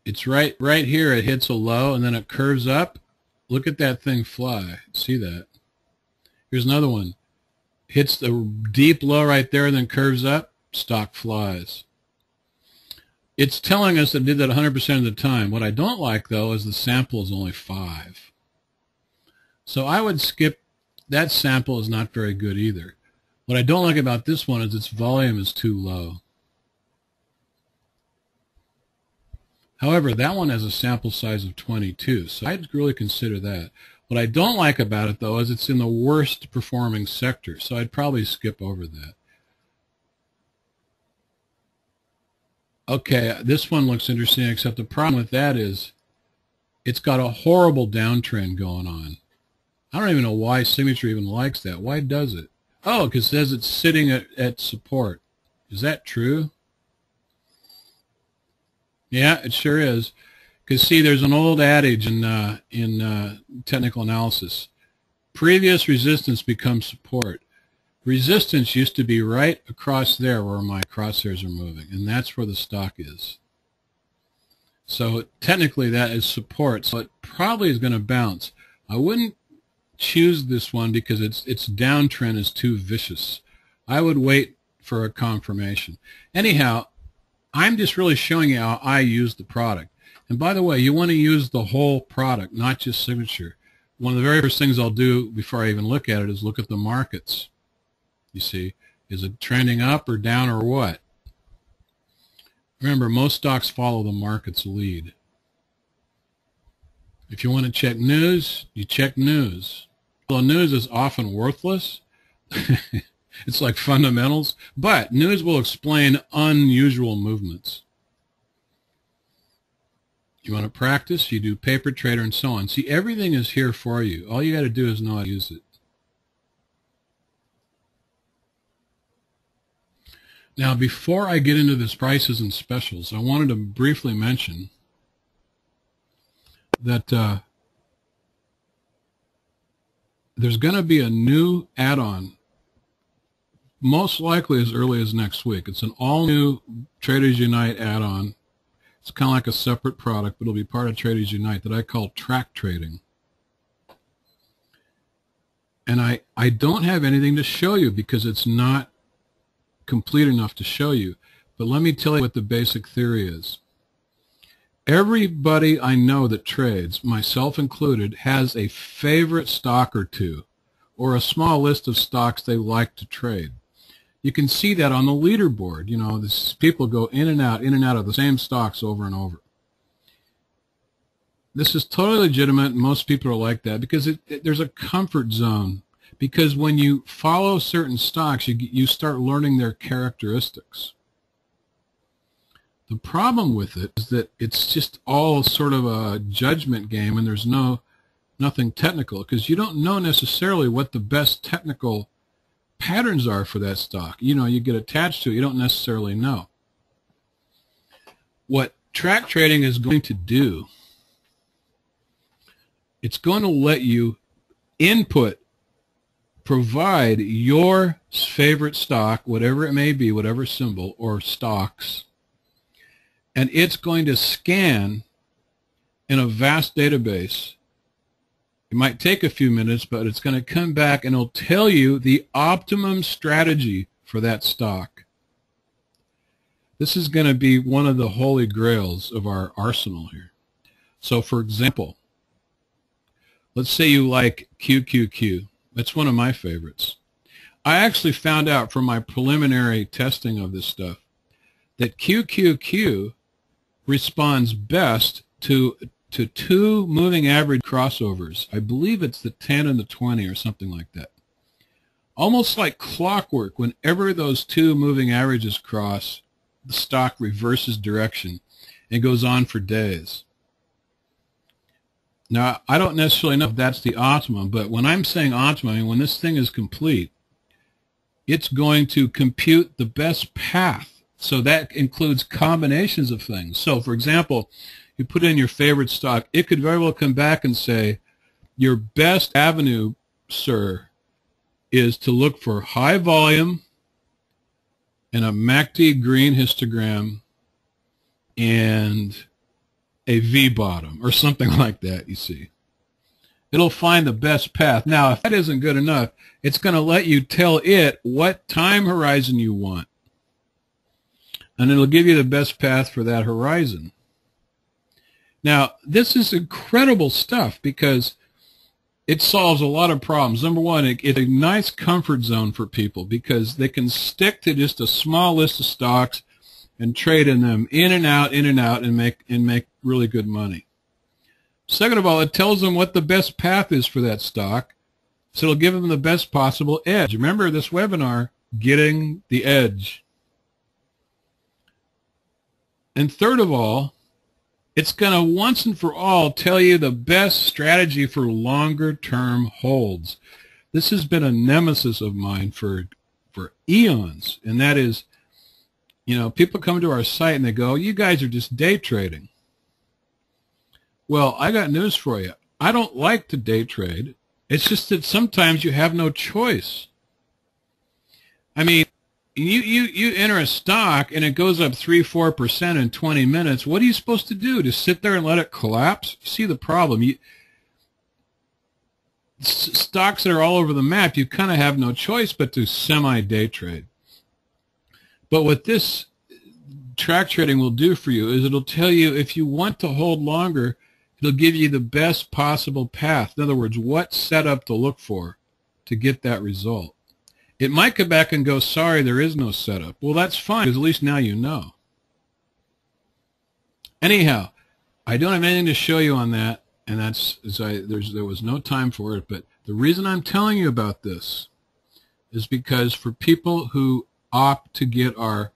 It's right here. It hits a low and then it curves up. Look at that thing fly. See that? Here's another one. Hits the deep low right there and then curves up. Stock flies. It's telling us that it did that 100% of the time. What I don't like, though, is the sample is only 5. So I would skip. That sample is not very good either. What I don't like about this one is its volume is too low. However, that one has a sample size of 22, so I'd really consider that. What I don't like about it, though, is it's in the worst performing sector, so I'd probably skip over that. Okay, this one looks interesting, except the problem with that is it's got a horrible downtrend going on. I don't even know why Signature even likes that. Why does it? Oh, because it says it's sitting at support. Is that true? Yeah, it sure is. Because, see, there's an old adage in technical analysis. Previous resistance becomes support. Resistance used to be right across there where my crosshairs are moving, and that's where the stock is. So technically that is support, so it probably is going to bounce. I wouldn't choose this one because its downtrend is too vicious. I would wait for a confirmation. Anyhow, I'm just really showing you how I use the product. And by the way, you want to use the whole product, not just Signature. One of the very first things I'll do before I even look at it is look at the markets. You see, is it trending up or down or what? Remember, most stocks follow the market's lead. If you want to check news, you check news. Well, news is often worthless. It's like fundamentals, but news will explain unusual movements. You want to practice, you do paper trader and so on. See, everything is here for you. All you got to do is know how to use it. Now, before I get into this prices and specials, I wanted to briefly mention that there's going to be a new add-on, most likely as early as next week. It's an all-new Traders Unite add-on. It's kind of like a separate product, but it'll be part of Traders Unite that I call track trading. And I don't have anything to show you because it's not complete enough to show you, but let me tell you what the basic theory is. Everybody I know that trades, myself included, has a favorite stock or two, or a small list of stocks they like to trade. You can see that on the leaderboard. You know, people go in and out of the same stocks over and over. This is totally legitimate, and most people are like that because there's a comfort zone. Because when you follow certain stocks, you start learning their characteristics. The problem with it is that it's just all sort of a judgment game, and there's nothing technical, because you don't know necessarily what the best technical patterns are for that stock. You know, you get attached to it, you don't necessarily know. What track trading is going to do, it's going to let you provide your favorite stock, whatever it may be, whatever symbol, or stocks, and it's going to scan in a vast database. It might take a few minutes, but it's going to come back and it'll tell you the optimum strategy for that stock. This is going to be one of the holy grails of our arsenal here. So, for example, let's say you like QQQ. That's one of my favorites. I actually found out from my preliminary testing of this stuff that QQQ responds best to two moving average crossovers. I believe it's the 10 and the 20 or something like that. Almost like clockwork, whenever those two moving averages cross, the stock reverses direction and goes on for days. Now, I don't necessarily know if that's the optimum, but when I'm saying optimum, I mean when this thing is complete, it's going to compute the best path. So that includes combinations of things. So, for example, you put in your favorite stock, it could very well come back and say, your best avenue, sir, is to look for high volume and a MACD green histogram and a V bottom or something like that, you see. It'll find the best path. Now, if that isn't good enough, it's going to let you tell it what time horizon you want. And it'll give you the best path for that horizon. Now, this is incredible stuff because it solves a lot of problems. Number one, it's a nice comfort zone for people because they can stick to just a small list of stocks and trade in them in and out, and make really good money. Second of all, it tells them what the best path is for that stock, so it'll give them the best possible edge. Remember this webinar, Getting the Edge. And third of all, it's going to once and for all tell you the best strategy for longer term holds. This has been a nemesis of mine for eons, and that is, you know, people come to our site and they go, you guys are just day trading. Well, I got news for you. I don't like to day trade. It's just that sometimes you have no choice. I mean, you enter a stock and it goes up 3-4% in 20 minutes. What are you supposed to do? Just sit there and let it collapse? You see the problem. Stocks that are all over the map, you kind of have no choice but to semi-day trade. But what this track trading will do for you is it'll tell you if you want to hold longer, it'll give you the best possible path. In other words, what setup to look for to get that result. It might come back and go, sorry, there is no setup. Well, that's fine, because at least now you know. Anyhow, I don't have anything to show you on that, and there was no time for it. But the reason I'm telling you about this is because for people who opt to get our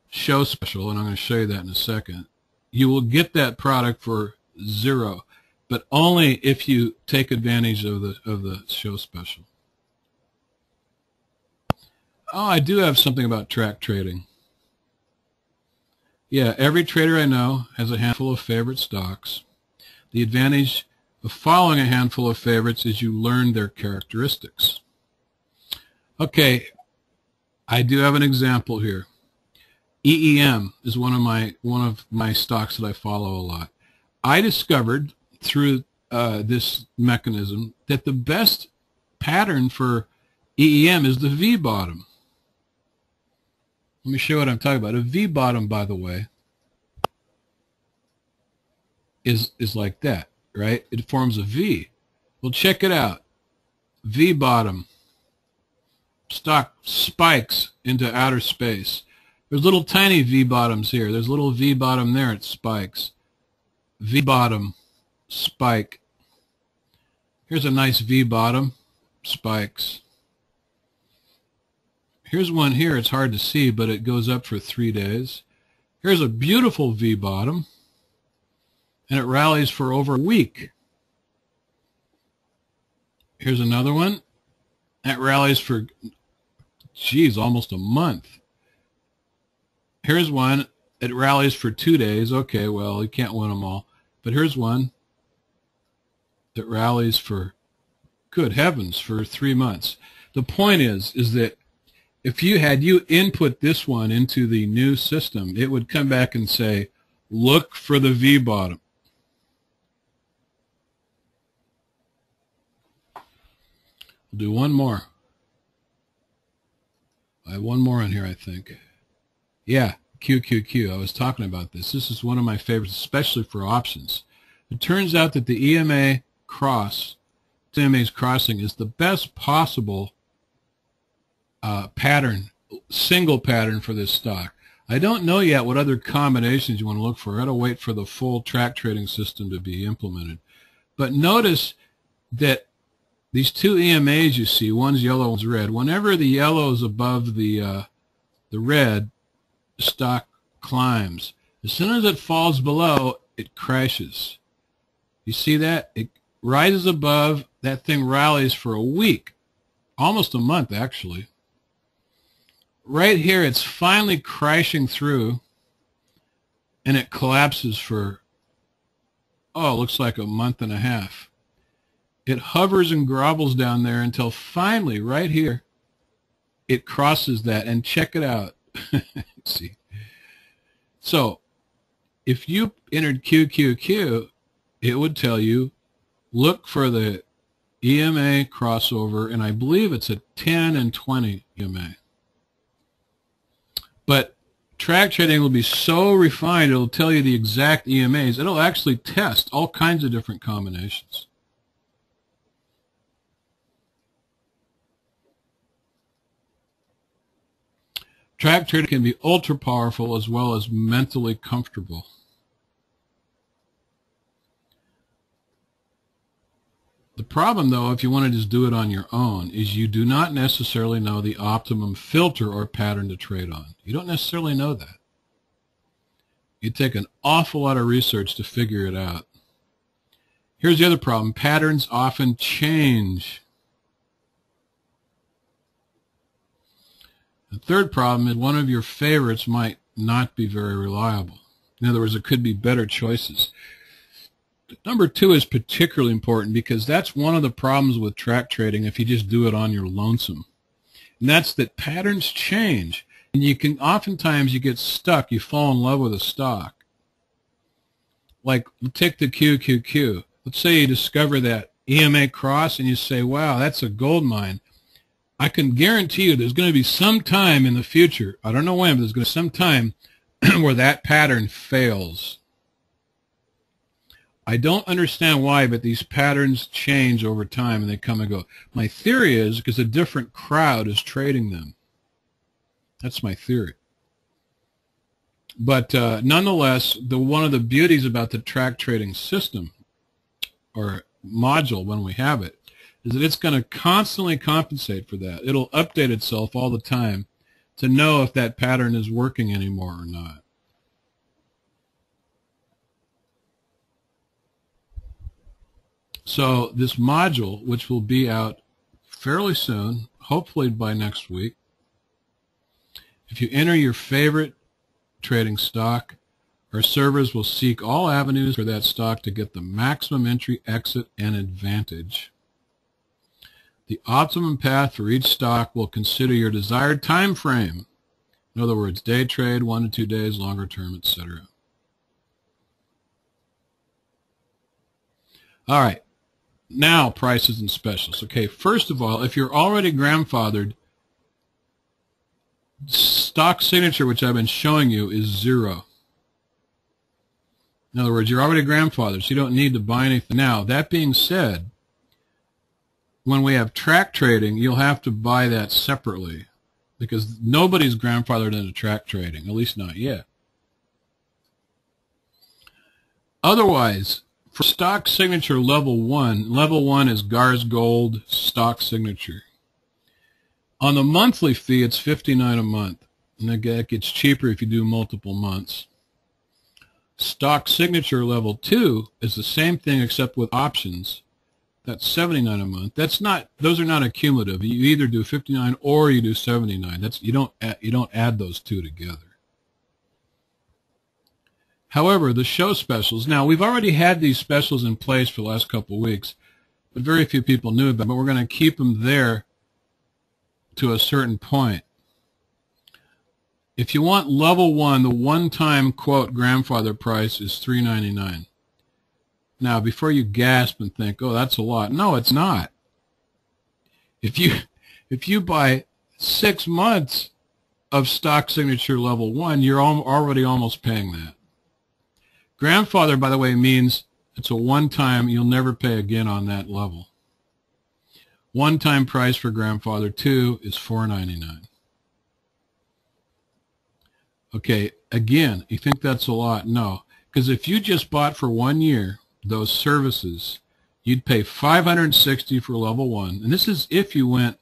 show special, and I'm going to show you that in a second, you will get that product for $0, but only if you take advantage of the show special. Oh, I do have something about track trading. Yeah, every trader I know has a handful of favorite stocks. The advantage of following a handful of favorites is you learn their characteristics. Okay, I do have an example here. EEM is one of my stocks that I follow a lot. I discovered through this mechanism that the best pattern for EEM is the V bottom. Let me show you what I'm talking about. A V bottom, by the way, is like that, right? It forms a V. Well, check it out. V bottom. Stock spikes into outer space. There's little tiny V bottoms here. There's a little V bottom there. It spikes. V bottom, spike. Here's a nice V bottom, spikes. Here's one here. It's hard to see, but it goes up for 3 days. Here's a beautiful V bottom, and it rallies for over a week. Here's another one that rallies for, geez, almost a month. Here's one, it rallies for 2 days. Okay, well, you can't win them all. But here's one that rallies for, good heavens, for 3 months. The point is that if you input this one into the new system, it would come back and say, look for the V bottom. We'll do one more. I have one more on here, I think. Yeah, QQQ. I was talking about this. This is one of my favorites, especially for options. It turns out that the EMA cross, EMA's crossing, is the best possible pattern, single pattern for this stock. I don't know yet what other combinations you want to look for. I got to wait for the full track trading system to be implemented. But notice that these two EMAs you see, one's yellow, one's red. Whenever the yellow is above the red, the stock climbs. As soon as it falls below, it crashes. You see that? It rises above, that thing rallies for a week, almost a month actually. Right here, it's finally crashing through, and it collapses for, oh, it looks like a month and a half. It hovers and grovels down there until finally, right here, it crosses that, and check it out. See. So, if you entered QQQ, it would tell you, look for the EMA crossover, and I believe it's a 10 and 20 EMA. But track trading will be so refined, it'll tell you the exact EMAs. It'll actually test all kinds of different combinations. Track trading can be ultra powerful as well as mentally comfortable. The problem, though, if you want to just do it on your own, is you do not necessarily know the optimum filter or pattern to trade on. You don't necessarily know that. You take an awful lot of research to figure it out. Here's the other problem. Patterns often change. The third problem is one of your favorites might not be very reliable. In other words, there could be better choices. Number two is particularly important because that's one of the problems with track trading if you just do it on your lonesome. And that's that patterns change. And you can, oftentimes you get stuck, you fall in love with a stock. Like, take the QQQ. Let's say you discover that EMA cross and you say, wow, that's a gold mine. I can guarantee you there's going to be some time in the future, I don't know when, but there's going to be some time where that pattern fails. I don't understand why, but these patterns change over time and they come and go. My theory is because a different crowd is trading them. That's my theory. But nonetheless, one of the beauties about the track trading system or module when we have it is that it's going to constantly compensate for that. It'll update itself all the time to know if that pattern is working anymore or not. So this module, which will be out fairly soon, hopefully by next week, if you enter your favorite trading stock, our servers will seek all avenues for that stock to get the maximum entry, exit, and advantage. The optimum path for each stock will consider your desired time frame. In other words, day trade, 1 to 2 days, longer term, etc. All right. Now, prices and specials. Okay, first of all, if you're already grandfathered, stock signature, which I've been showing you, is 0. In other words, you're already grandfathered, so you don't need to buy anything. Now, that being said, when we have track trading, you'll have to buy that separately because nobody's grandfathered into track trading, at least not yet. Otherwise, for stock signature level 1 is GARS Gold stock signature. On the monthly fee, it's $59 a month. And that gets cheaper if you do multiple months. Stock signature level 2 is the same thing except with options. That's $79 a month. Those are not accumulative. You either do 59 or you do 79. You don't add those two together. However, the show specials, now we've already had these specials in place for the last couple of weeks, but very few people knew about them, but we're going to keep them there to a certain point. If you want level 1, the one-time quote grandfather price is $3.99. Now, before you gasp and think, oh, that's a lot. No, it's not. If you buy 6 months of stock signature level 1, you're already almost paying that. Grandfather, by the way, means it's a one-time, you'll never pay again on that level. One-time price for grandfather 2 is $4.99. Okay, again, you think that's a lot? No, because if you just bought for 1 year those services, you'd pay $560 for level 1, and this is if you went,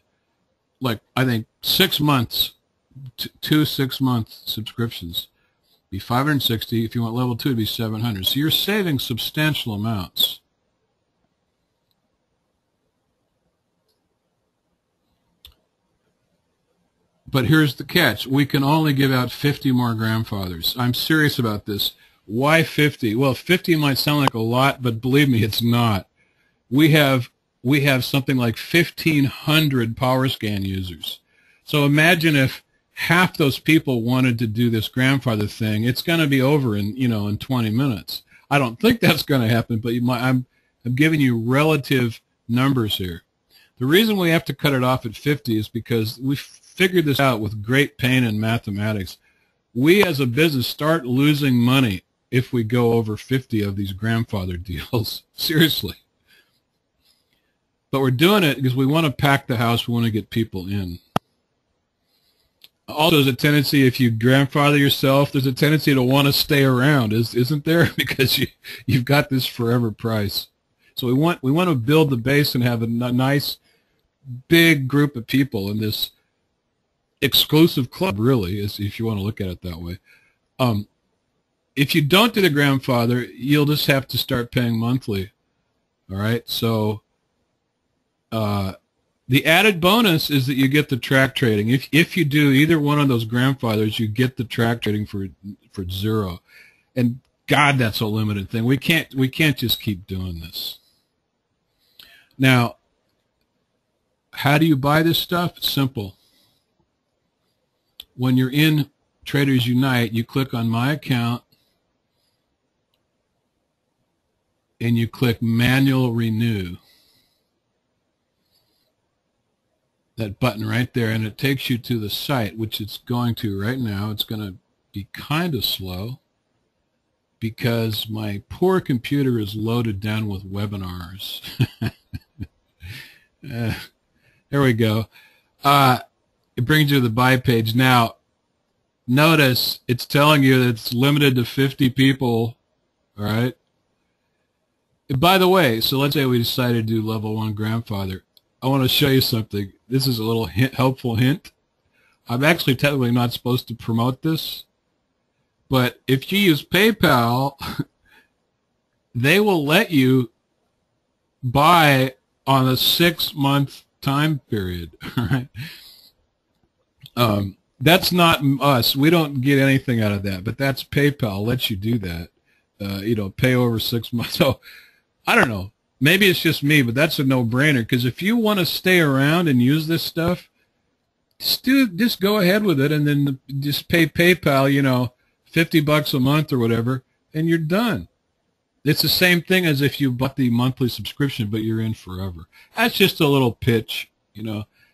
like, I think 6 months, 2 6-month subscriptions, be $560. If you want level 2, it'd be $700. So you're saving substantial amounts. But here's the catch. We can only give out 50 more grandfathers. I'm serious about this. Why 50? Well, 50 might sound like a lot, but believe me, it's not. We have something like 1,500 PowerScan users. So imagine if half those people wanted to do this grandfather thing. It's going to be over in 20 minutes. I don't think that's going to happen, but I'm giving you relative numbers here. The reason we have to cut it off at 50 is because we figured this out with great pain in mathematics. We as a business start losing money if we go over 50 of these grandfather deals. Seriously. But we're doing it because we want to pack the house. We want to get people in. Also, there's a tendency, if you grandfather yourself, there's a tendency to want to stay around, isn't there? Because you've got this forever price. So we want to build the base and have a nice, big group of people in this exclusive club, really, if you want to look at it that way. If you don't do the grandfather, you'll just have to start paying monthly. All right, so the added bonus is that you get the track trading. If you do either one of those grandfathers, you get the track trading for $0. And God, that's a limited thing. We can't just keep doing this. Now, how do you buy this stuff? It's simple. When you're in TradersUNITE, you click on My Account and you click Manual Renew. That button right there, and it takes you to the site, which it's going to right now. It's going to be kind of slow because my poor computer is loaded down with webinars. There we go. It brings you to the buy page. Now, notice it's telling you that it's limited to 50 people, all right? And by the way, so let's say we decided to do level 1 grandfather. I want to show you something. This is a little helpful hint. I'm actually technically not supposed to promote this, but if you use PayPal, they will let you buy on a 6-month time period. Right? That's not us. We don't get anything out of that, but that's PayPal lets you do that. Pay over 6 months. So I don't know. Maybe it's just me, but that's a no-brainer, because if you want to stay around and use this stuff, just go ahead with it, and then just pay PayPal, $50 a month or whatever, and you're done. It's the same thing as if you bought the monthly subscription, but you're in forever. That's just a little pitch,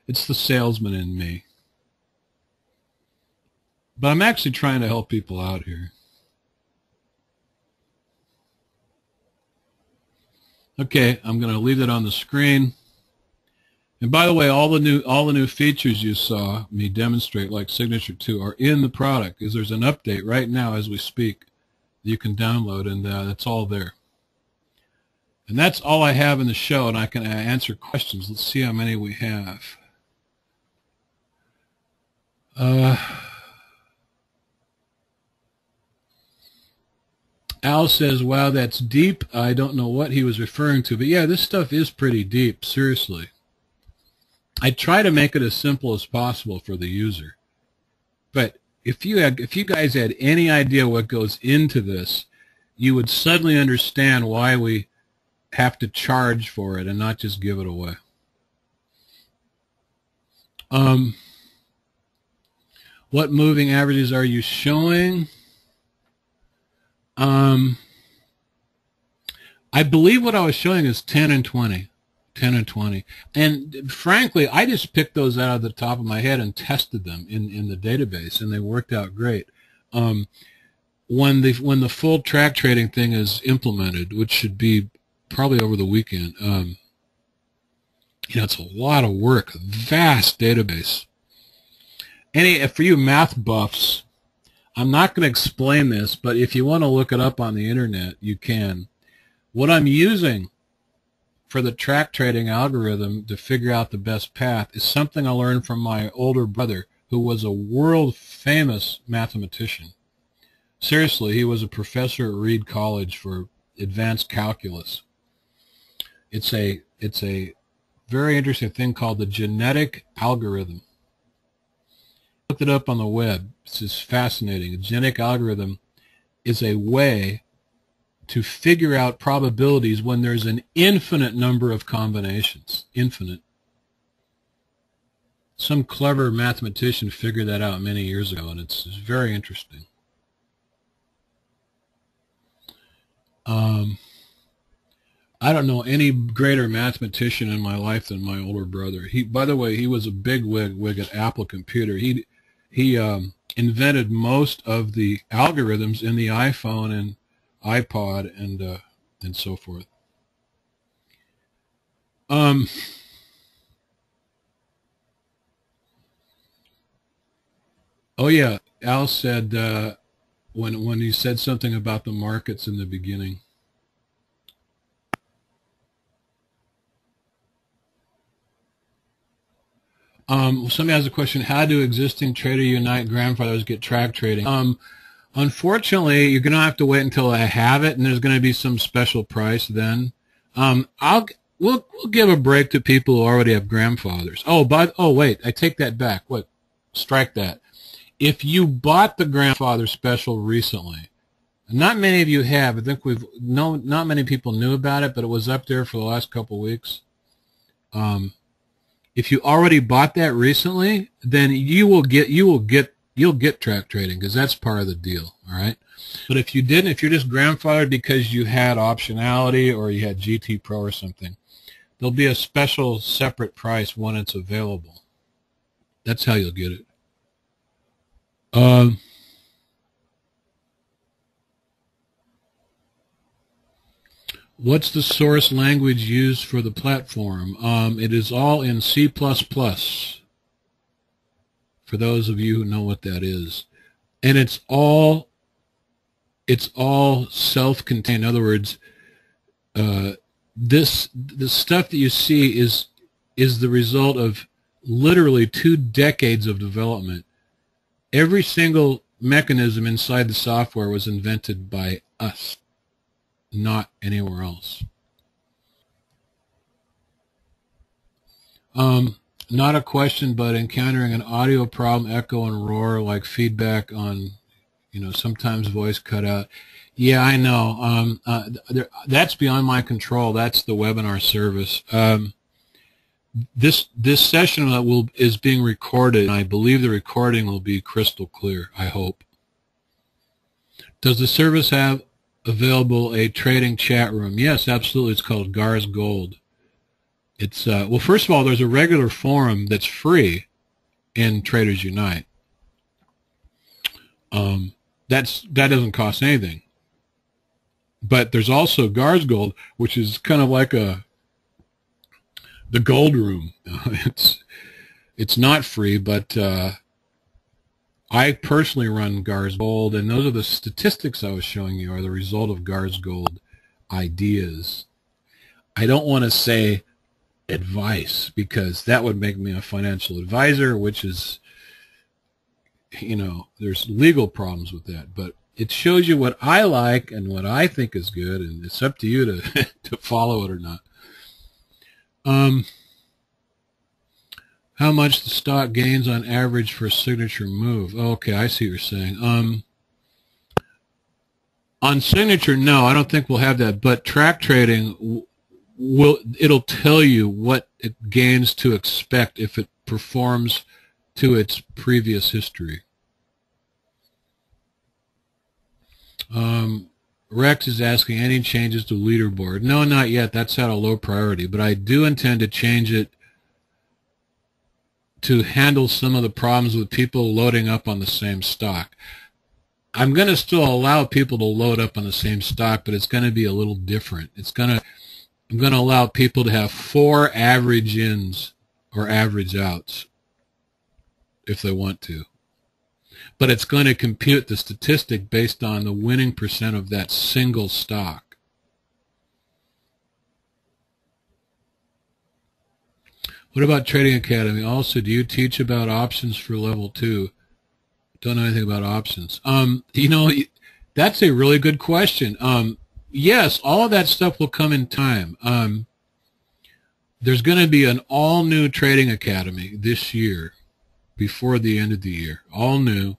It's the salesman in me. But I'm actually trying to help people out here. Okay, I'm going to leave it on the screen. And by the way, all the new features you saw me demonstrate, like Signature 2, are in the product, because there's an update right now as we speak that you can download, and it's all there. And that's all I have in the show, and I can answer questions. Let's see how many we have. Al says, wow, that's deep. I don't know what he was referring to, but yeah, this stuff is pretty deep, seriously. I try to make it as simple as possible for the user. But if you guys had any idea what goes into this, you would suddenly understand why we have to charge for it and not just give it away. What moving averages are you showing? I believe what I was showing is 10 and 20. 10 and 20. And frankly, I just picked those out of the top of my head and tested them in the database, and they worked out great. When the full track trading thing is implemented, which should be probably over the weekend, it's a lot of work, a vast database. For you math buffs, I'm not going to explain this, but if you want to look it up on the internet, you can. What I'm using for the track trading algorithm to figure out the best path is something I learned from my older brother, who was a world famous mathematician. Seriously, he was a professor at Reed College for advanced calculus. It's a very interesting thing called the genetic algorithm. I looked it up on the web. It's just fascinating. A genetic algorithm is a way to figure out probabilities when there's an infinite number of combinations. Infinite. Some clever mathematician figured that out many years ago, and it's very interesting. I don't know any greater mathematician in my life than my older brother. By the way, he was a big wig at Apple Computer. He invented most of the algorithms in the iPhone and iPod and so forth. Oh yeah, Al said when he said something about the markets in the beginning. Somebody has a question: how do existing TraderUNITE grandfathers get track trading? Unfortunately, you're going to have to wait until I have it, and there's going to be some special price then. We'll give a break to people who already have grandfathers. Oh, wait, I take that back. What? Strike that. If you bought the grandfather special recently, not many of you have. I think not many people knew about it, but it was up there for the last couple weeks. If you already bought that recently, then you'll get track trading, because that's part of the deal, all right? But if you didn't, if you're just grandfathered because you had optionality or you had GT Pro or something, there'll be a special separate price when it's available. That's how you'll get it. What's the source language used for the platform? It is all in C++. For those of you who know what that is. And it's all self-contained. In other words, the stuff that you see is the result of literally 2 decades of development. Every single mechanism inside the software was invented by us, not anywhere else. Not a question, but encountering an audio problem, echo and roar, like feedback on, sometimes voice cut out. Yeah, I know. That's beyond my control. That's the webinar service. This session is being recorded, and I believe the recording will be crystal clear, I hope. Does the service have available a trading chat room? Yes, absolutely. It's called Gar's Gold. It's well, first of all, there's a regular forum that's free in TradersUNITE. That doesn't cost anything. But there's also Gar's Gold, which is kind of like the gold room. It's not free, but I personally run Gar's Gold, and those are the statistics I was showing you are the result of Gar's Gold ideas. I don't want to say advice, because that would make me a financial advisor, which is, there's legal problems with that. But It shows you what I like and what I think is good, and it's up to you to to follow it or not. How much the stock gains on average for a signature move? Okay, I see what you're saying. On signature, no, I don't think we'll have that. But track trading it'll tell you what it gains to expect if it performs to its previous history. Rex is asking any changes to leaderboard. No, not yet. That's at a low priority. But I do intend to change it to handle some of the problems with people loading up on the same stock. I'm going to still allow people to load up on the same stock, but it's going to be a little different. I'm going to allow people to have 4 average ins or average outs if they want to. But it's going to compute the statistic based on the winning percent of that single stock. What about Trading Academy? Also, do you teach about options for level 2? Don't know anything about options. You know, that's a really good question. Yes, all of that stuff will come in time. There's going to be an all-new Trading Academy this year, before the end of the year, all new.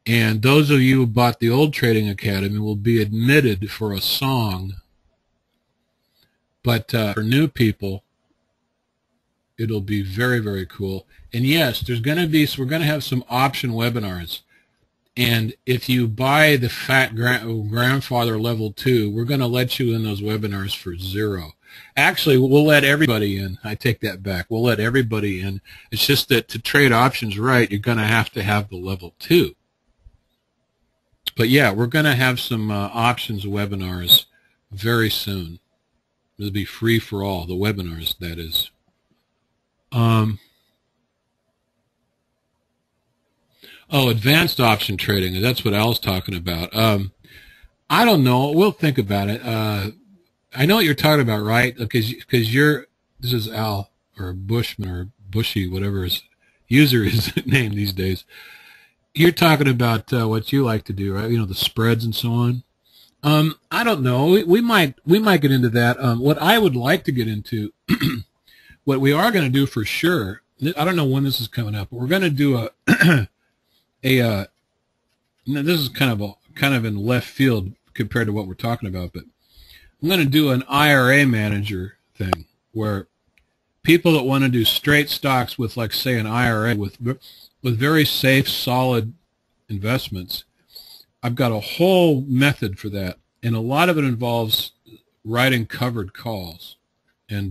And those of you who bought the old Trading Academy will be admitted for a song. But for new people, it'll be very, very cool. And yes, there's going to be, so we're going to have some option webinars. And if you buy the fat grandfather level 2, we're going to let you in those webinars for 0. Actually, we'll let everybody in. I take that back. We'll let everybody in. It's just that to trade options right, you're going to have the level 2. But yeah, we're going to have some options webinars very soon. It'll be free for all, the webinars, that is. Oh, advanced option trading. That's what Al's talking about. I don't know. We'll think about it. I know what you're talking about, right? Because this is Al, or Bushman, or Bushy, whatever his user is named these days. You're talking about what you like to do, right? You know, the spreads and so on. I don't know. We might get into that. What I would like to get into, what we are going to do for sure. I don't know when this is coming up, but we're going to do this is kind of in left field compared to what we're talking about, but I'm going to do an IRA manager thing where people that want to do straight stocks with, like, say, an IRA with very safe, solid investments. I've got a whole method for that, and a lot of it involves writing covered calls, and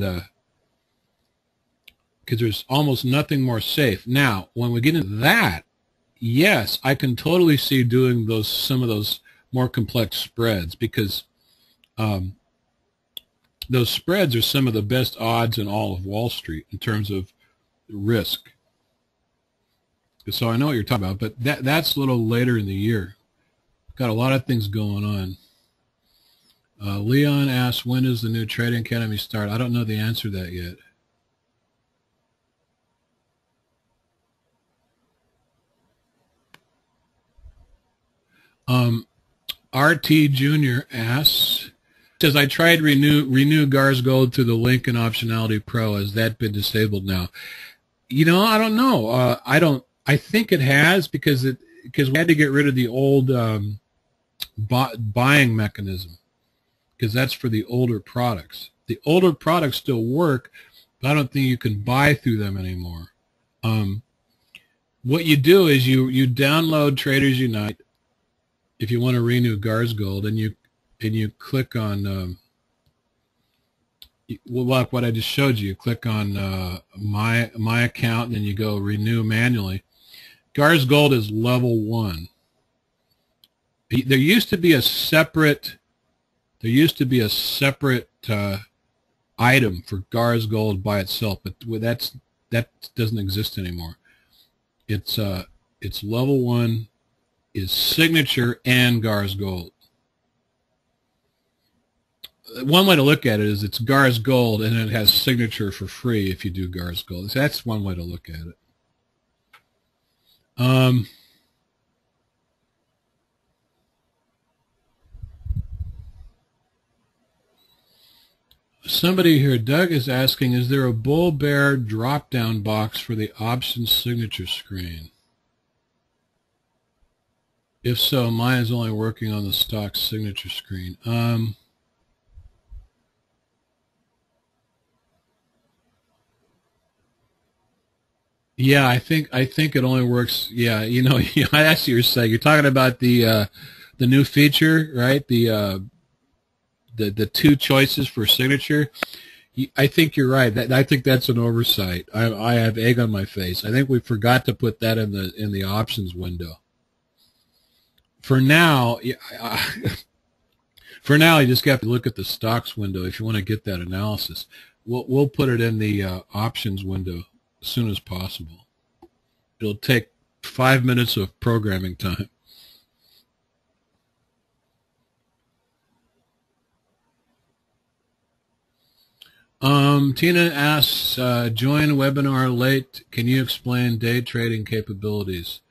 because there's almost nothing more safe. Now, when we get into that, yes, I can totally see doing some of those more complex spreads, because those spreads are some of the best odds in all of Wall Street in terms of risk. So I know what you're talking about, but that's a little later in the year. Got a lot of things going on. Leon asks, when does the new Trading Academy start? I don't know the answer to that yet. RT Jr. asks, says, I tried renew GARS Gold through the Lincoln Optionality Pro. Has that been disabled now? You know, I don't know. I think it has, because we had to get rid of the old buying mechanism, because that's for the older products. The older products still work, but I don't think you can buy through them anymore. What you do is you download TradersUNITE if you want to renew GARS Gold, and you click on like what I just showed you. You click on my account, and then you go renew manually. GARS Gold is level 1. There used to be a separate item for GARS Gold by itself, but that doesn't exist anymore. It's level 1 is signature and GARS Gold. One way to look at it is it's GARS Gold, and it has signature for free if you do GARS Gold. So that's one way to look at it. Somebody here, Doug, is asking, is there a bull bear drop-down box for the option signature screen? If so, mine is only working on the stock signature screen. Yeah, I think it only works. Yeah, you know, I see what you're saying. You're talking about the new feature, right? The two choices for signature. I think you're right. I think that's an oversight. I have egg on my face. I think we forgot to put that in the options window. For now, for now, you just have to look at the stocks window if you want to get that analysis. We'll put it in the options window as soon as possible. It'll take 5 minutes of programming time. Tina asks, join webinar late. Can you explain day trading capabilities?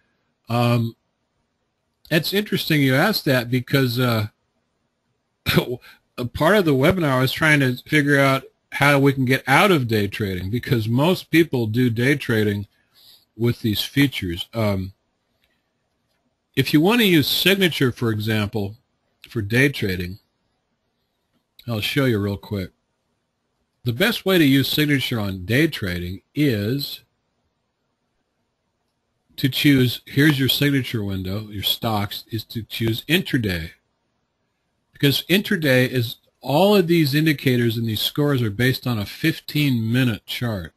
It's interesting you asked that because a part of the webinar I was trying to figure out how we can get out of day trading, because most people do day trading with these features. If you want to use signature, for example, for day trading, I'll show you real quick. The best way to use signature on day trading is to choose, here's your signature window, your stocks, is to choose intraday. Because intraday is, all of these indicators and these scores are based on a 15-minute chart.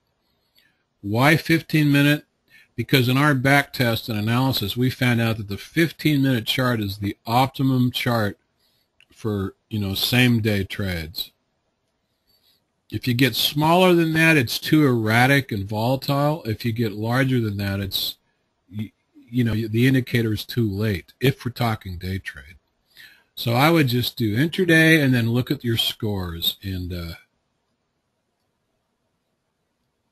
Why 15-minute? Because in our back test and analysis, we found out that the 15-minute chart is the optimum chart for, same-day trades. If you get smaller than that, it's too erratic and volatile. If you get larger than that, it's, the indicator is too late, if we're talking day trade. So I would just do intraday and then look at your scores. And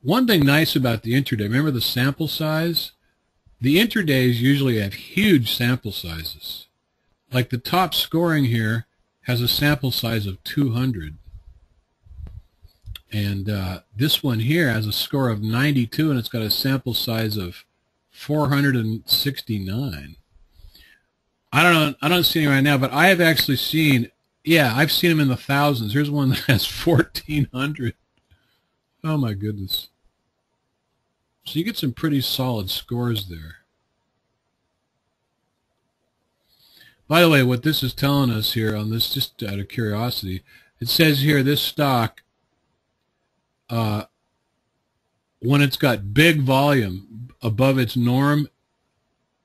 one thing nice about the intraday, remember the sample size? The intradays usually have huge sample sizes. Like the top scoring here has a sample size of 200. And this one here has a score of 92, and it's got a sample size of 469. I don't see any right now, but I have actually seen, I've seen them in the thousands. Here's one that has 1,400. Oh my goodness. So you get some pretty solid scores there. By the way, what this is telling us here on this, just out of curiosity, it says here this stock, when it's got big volume above its norm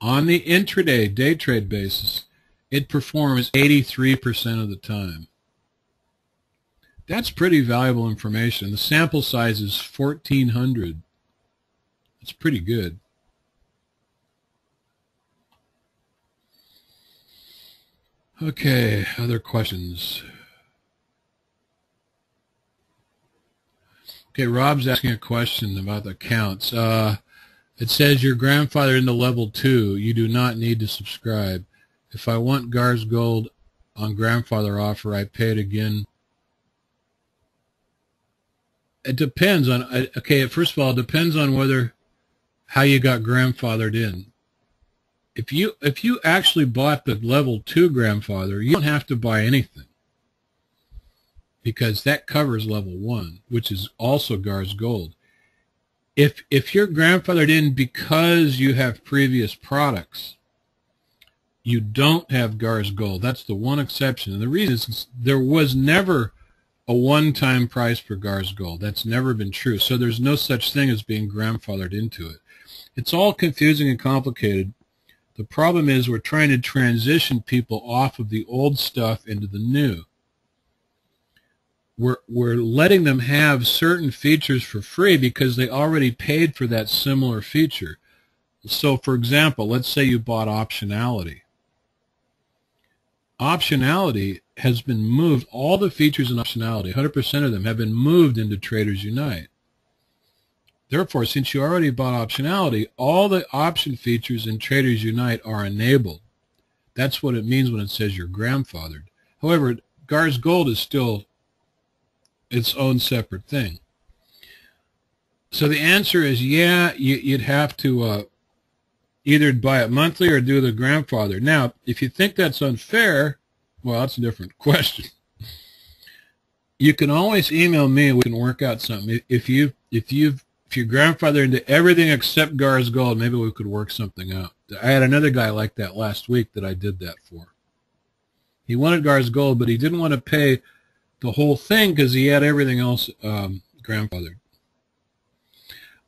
on the intraday day trade basis, it performs 83% of the time. That's pretty valuable information. The sample size is 1,400. It's pretty good. Okay, other questions? Okay, Rob's asking a question about the accounts. It says your grandfather into level 2. You do not need to subscribe. If I want GARS Gold on grandfather offer, I pay it again. It depends on, okay, first of all, it depends on how you got grandfathered in. If you actually bought the level 2 grandfather, you don't have to buy anything, because that covers level 1, which is also GARS Gold. If you're grandfathered in because you have previous products, you don't have GARS Gold. That's the one exception. And the reason is there was never a one-time price for GARS Gold. That's never been true. So there's no such thing as being grandfathered into it. It's all confusing and complicated. The problem is we're trying to transition people off of the old stuff into the new. We're letting them have certain features for free because they already paid for that similar feature. So, for example, let's say you bought optionality. Optionality has been moved, all the features in optionality, 100% of them have been moved into TradersUNITE. Therefore, since you already bought optionality, all the option features in TradersUNITE are enabled. That's what it means when it says you're grandfathered. However, GARS Gold is still its own separate thing. So the answer is, yeah, you'd have to either buy it monthly or do the grandfather. Now, if you think that's unfair, well, that's a different question. You can always email me. We can work out something. If your grandfather into everything except Gar's Gold, maybe we could work something out. I had another guy like that last week that I did that for. He wanted Gar's Gold, but he didn't want to pay the whole thing because he had everything else grandfathered.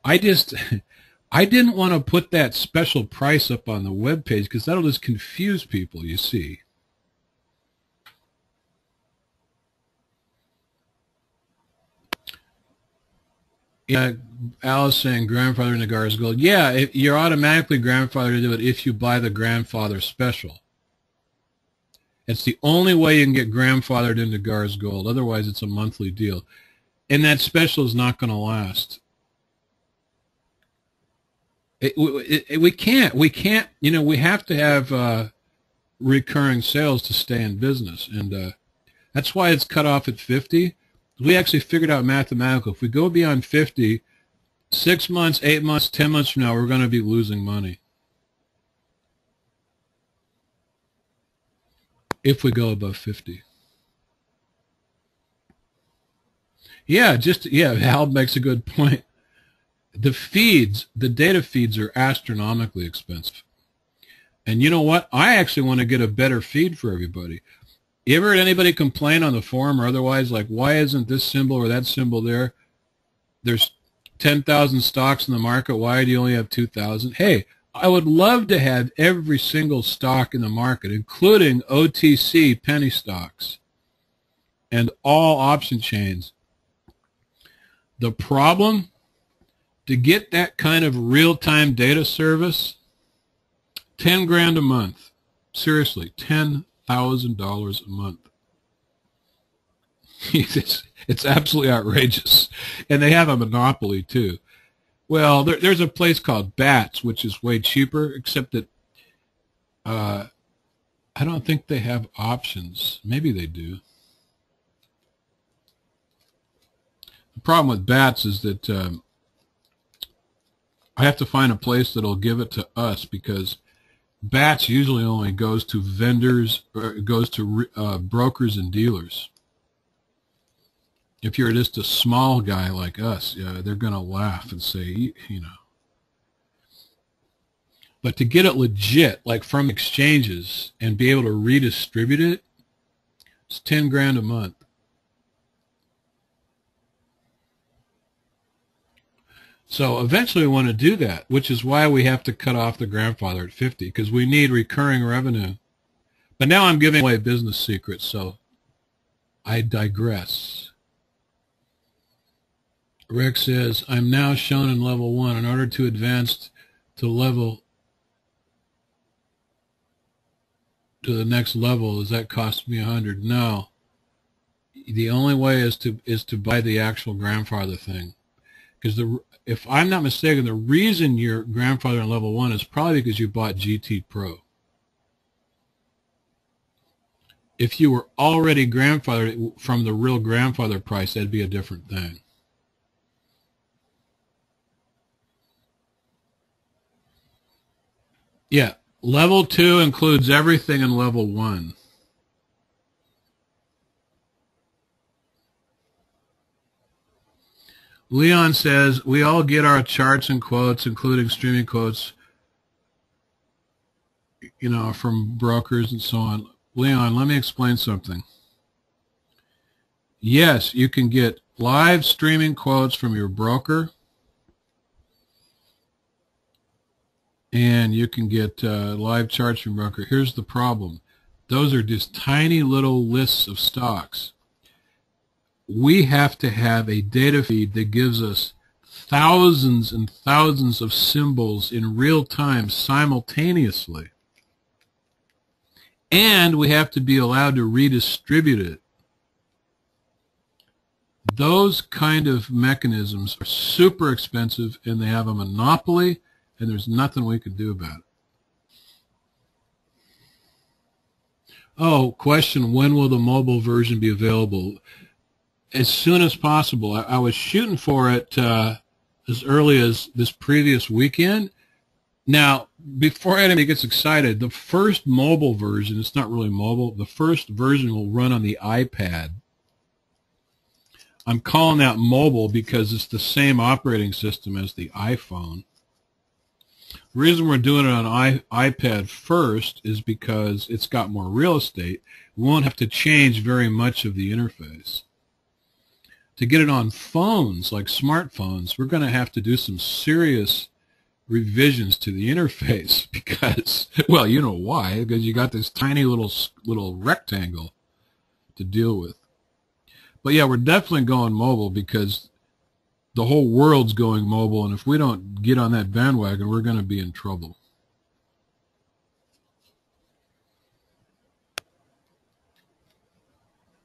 I didn't want to put that special price up on the web page because that'll just confuse people, you see. Yeah, Alice saying grandfather in the Gar's Gold. Yeah, you're automatically grandfather to do it if you buy the grandfather special. It's the only way you can get grandfathered into Gar's Gold. Otherwise, it's a monthly deal. And that special is not going to last. We can't, you know, we have to have recurring sales to stay in business. And that's why it's cut off at 50. We actually figured out mathematically, if we go beyond 50, 6 months, 8 months, 10 months from now, we're going to be losing money. If we go above 50. Yeah, Hal makes a good point. The data feeds are astronomically expensive. And you know what? I actually want to get a better feed for everybody. You ever heard anybody complain on the forum or otherwise, like, why isn't this symbol or that symbol there? There's 10,000 stocks in the market. Why do you only have 2,000? Hey, I would love to have every single stock in the market, including OTC penny stocks and all option chains. The problem, to get that kind of real-time data service, 10 grand a month. Seriously, $10,000 a month. It's absolutely outrageous. And they have a monopoly, too. Well, there's a place called Bats, which is way cheaper, except that I don't think they have options. Maybe they do. The problem with Bats is that I have to find a place that'll give it to us, because Bats usually only goes to vendors, or it goes to brokers and dealers. If you're just a small guy like us, they're going to laugh and say, you know. But to get it legit, like from exchanges, and be able to redistribute it, it's 10 grand a month. So eventually we want to do that, which is why we have to cut off the grandfather at 50, because we need recurring revenue. But now I'm giving away business secrets, so I digress. Rick says, I'm now shown in level 1. In order to advance to the next level, does that cost me 100? No. The only way is to buy the actual grandfather thing. Because if I'm not mistaken, the reason you're grandfather in level 1 is probably because you bought GT Pro. If you were already grandfathered from the real grandfather price, that'd be a different thing. Yeah, level 2 includes everything in level 1. Leon says, we all get our charts and quotes, including streaming quotes, you know, from brokers and so on. Leon, let me explain something. Yes, you can get live streaming quotes from your broker, and you can get live charts from broker. Here's the problem. Those are just tiny little lists of stocks. We have to have a data feed that gives us thousands and thousands of symbols in real time simultaneously. And we have to be allowed to redistribute it. Those kind of mechanisms are super expensive, and they have a monopoly, and there's nothing we can do about it. Oh, question, when will the mobile version be available? as soon as possible. I was shooting for it as early as this previous weekend. Now, before anybody gets excited, the first mobile version, it's not really mobile, the first version will run on the iPad. I'm calling that mobile because it's the same operating system as the iPhone. The reason we're doing it on iPad first is because it's got more real estate. We won't have to change very much of the interface. To get it on phones, like smartphones, we're going to have to do some serious revisions to the interface because, well, you know why, because you got this tiny little rectangle to deal with. But yeah, we're definitely going mobile because the whole world's going mobile, and if we don't get on that bandwagon, we're going to be in trouble.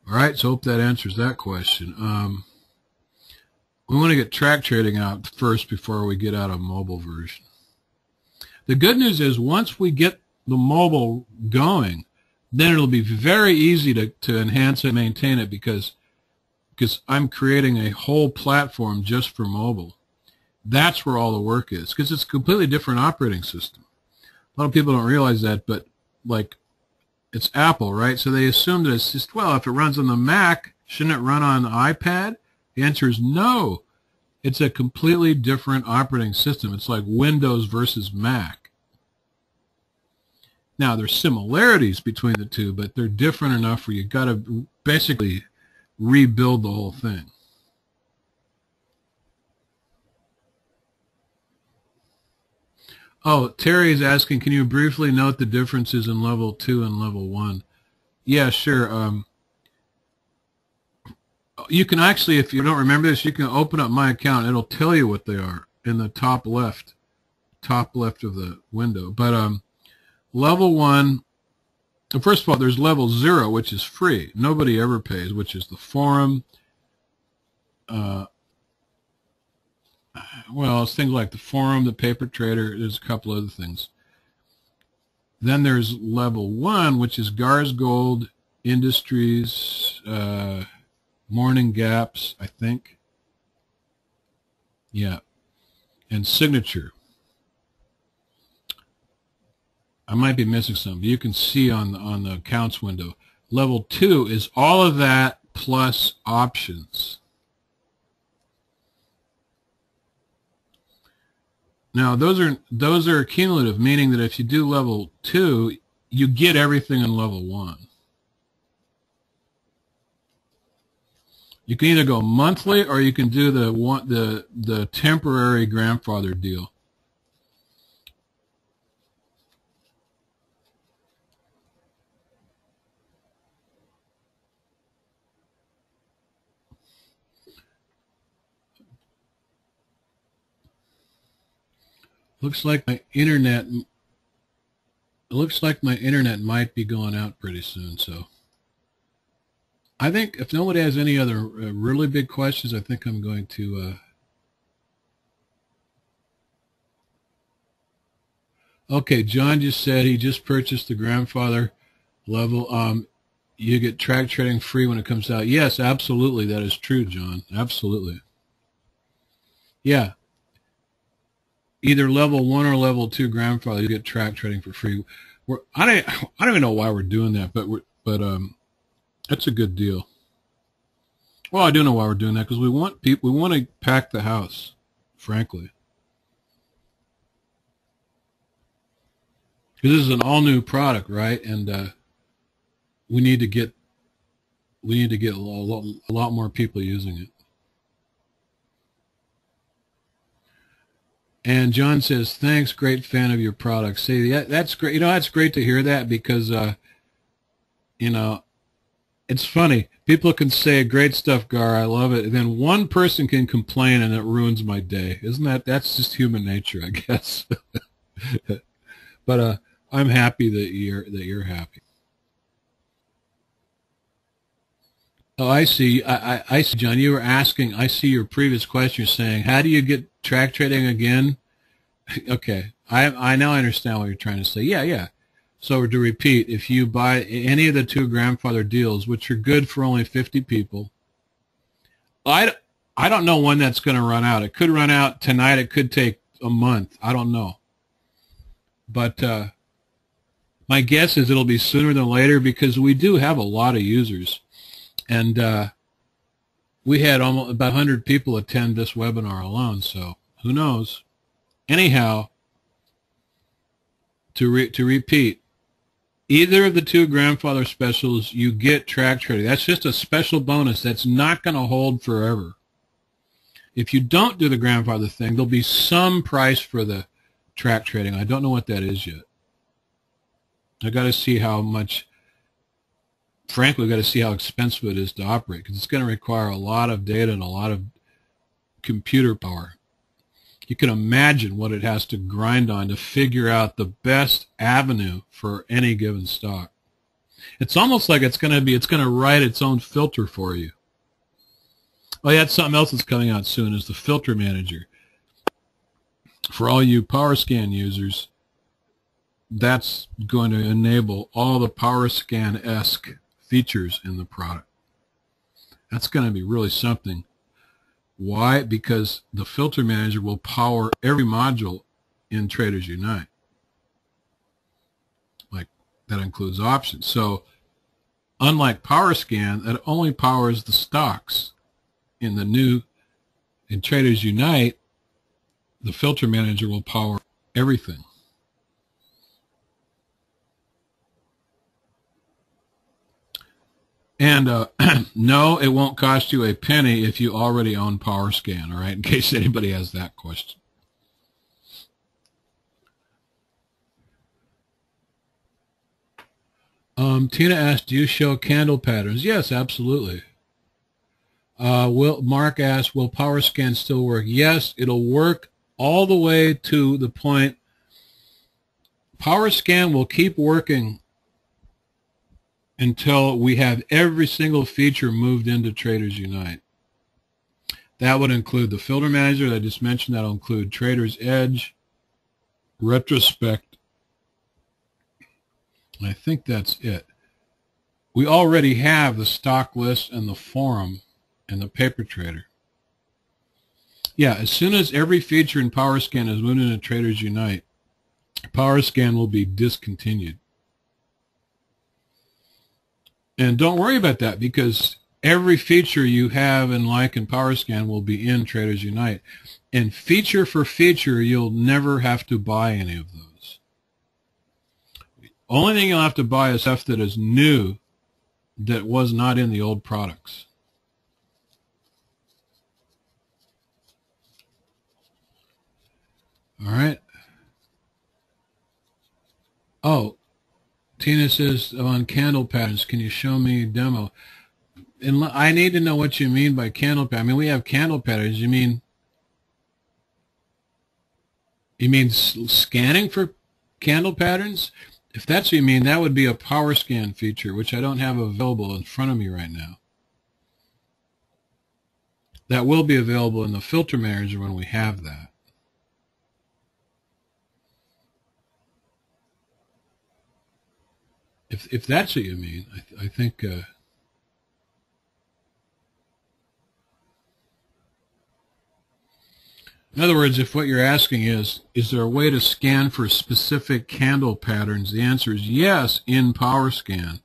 All right, so hope that answers that question. We want to get track trading out first before we get out a mobile version. The good news is once we get the mobile going, then it'll be very easy to enhance and maintain it because I'm creating a whole platform just for mobile. That's where all the work is because it's a completely different operating system. A lot of people don't realize that, but like it's Apple, right? So they assume that it's just, well, if it runs on the Mac, shouldn't it run on the iPad? The answer is no. It's a completely different operating system. It's like Windows versus Mac. Now, there's similarities between the two, but they're different enough where you've got to basically rebuild the whole thing. Oh, Terry is asking, can you briefly note the differences in level 2 and level 1? Yeah, sure. You can actually, if you don't remember this, you can open up my account. It'll tell you what they are in the top left of the window. But level 1, first of all, there's level 0, which is free. Nobody ever pays, which is the forum. Well, it's things like the forum, the paper trader. There's a couple other things. Then there's level 1, which is Gars Gold, Industries, Morning Gaps, I think. Yeah. And Signature. I might be missing some, but you can see on the accounts window. Level 2 is all of that plus options. Now, those are cumulative, meaning that if you do level 2, you get everything in level 1. You can either go monthly or you can do the temporary grandfather deal. Looks like my internet might be going out pretty soon, so I think if nobody has any other really big questions, I think I'm going to okay, John just said he just purchased the grandfather level. You get track trading free when it comes out. Yes, absolutely, that is true, John. Absolutely. Yeah. Either level 1 or level 2 grandfather, you get track trading for free. I don't even know why we're doing that, but that's a good deal. Well, I do know why we're doing that because we want to pack the house, frankly. Because this is an all new product, right? And we need to get a lot more people using it. And John says, thanks, great fan of your product. See, yeah, that's great. You know, that's great to hear that because, you know, it's funny. People can say great stuff, Gar, I love it. And then one person can complain and it ruins my day. That's just human nature, I guess. But I'm happy that you're happy. Oh, I see. I see, John. You were asking. I see your previous question. You're saying, how do you get track trading again? Okay, I now understand what you're trying to say. Yeah. So to repeat, if you buy any of the 2 grandfather deals, which are good for only 50 people, I, I don't know when that's going to run out. It could run out tonight. It could take a month. I don't know. But my guess is it'll be sooner than later because we do have a lot of users. And we had almost about 100 people attend this webinar alone, so who knows? Anyhow, to repeat, either of the two grandfather specials, you get track trading. That's just a special bonus that's not going to hold forever. If you don't do the grandfather thing, there'll be some price for the track trading. I don't know what that is yet. I got to see how much, frankly, I've got to see how expensive it is to operate because it's going to require a lot of data and a lot of computer power. You can imagine what it has to grind on to figure out the best avenue for any given stock. It's almost like it's going to write its own filter for you. Oh yeah, that's something else that's coming out soon is the filter manager. For all you PowerScan users, that's going to enable all the PowerScan-esque features in the product. That's going to be really something. Why? Because the filter manager will power every module in TradersUNITE. Like, that includes options. So, unlike PowerScan, that only powers the stocks. In TradersUNITE, the filter manager will power everything. And no, it won't cost you a penny if you already own PowerScan, all right, in case anybody has that question. Tina asked, do you show candle patterns? Yes, absolutely. Mark asked, will PowerScan still work? Yes, it'll work all the way to the point. PowerScan will keep working until we have every single feature moved into TradersUNITE. That would include the filter manager that I just mentioned. That will include Trader's Edge, Retrospect. I think that's it. We already have the stock list and the forum and the paper trader. Yeah, as soon as every feature in PowerScan is moved into TradersUNITE, PowerScan will be discontinued. And don't worry about that because every feature you have and like in PowerScan will be in TradersUNITE. And feature for feature, you'll never have to buy any of those. The only thing you'll have to buy is stuff that is new that was not in the old products. All right. Oh, Tina says, on candle patterns, can you show me a demo? And I need to know what you mean by candle pattern. I mean, we have candle patterns. You mean scanning for candle patterns? If that's what you mean, that would be a PowerScan feature, which I don't have available in front of me right now. That will be available in the filter manager when we have that. If that's what you mean, I think in other words, if what you're asking is there a way to scan for specific candle patterns, the answer is yes in PowerScan.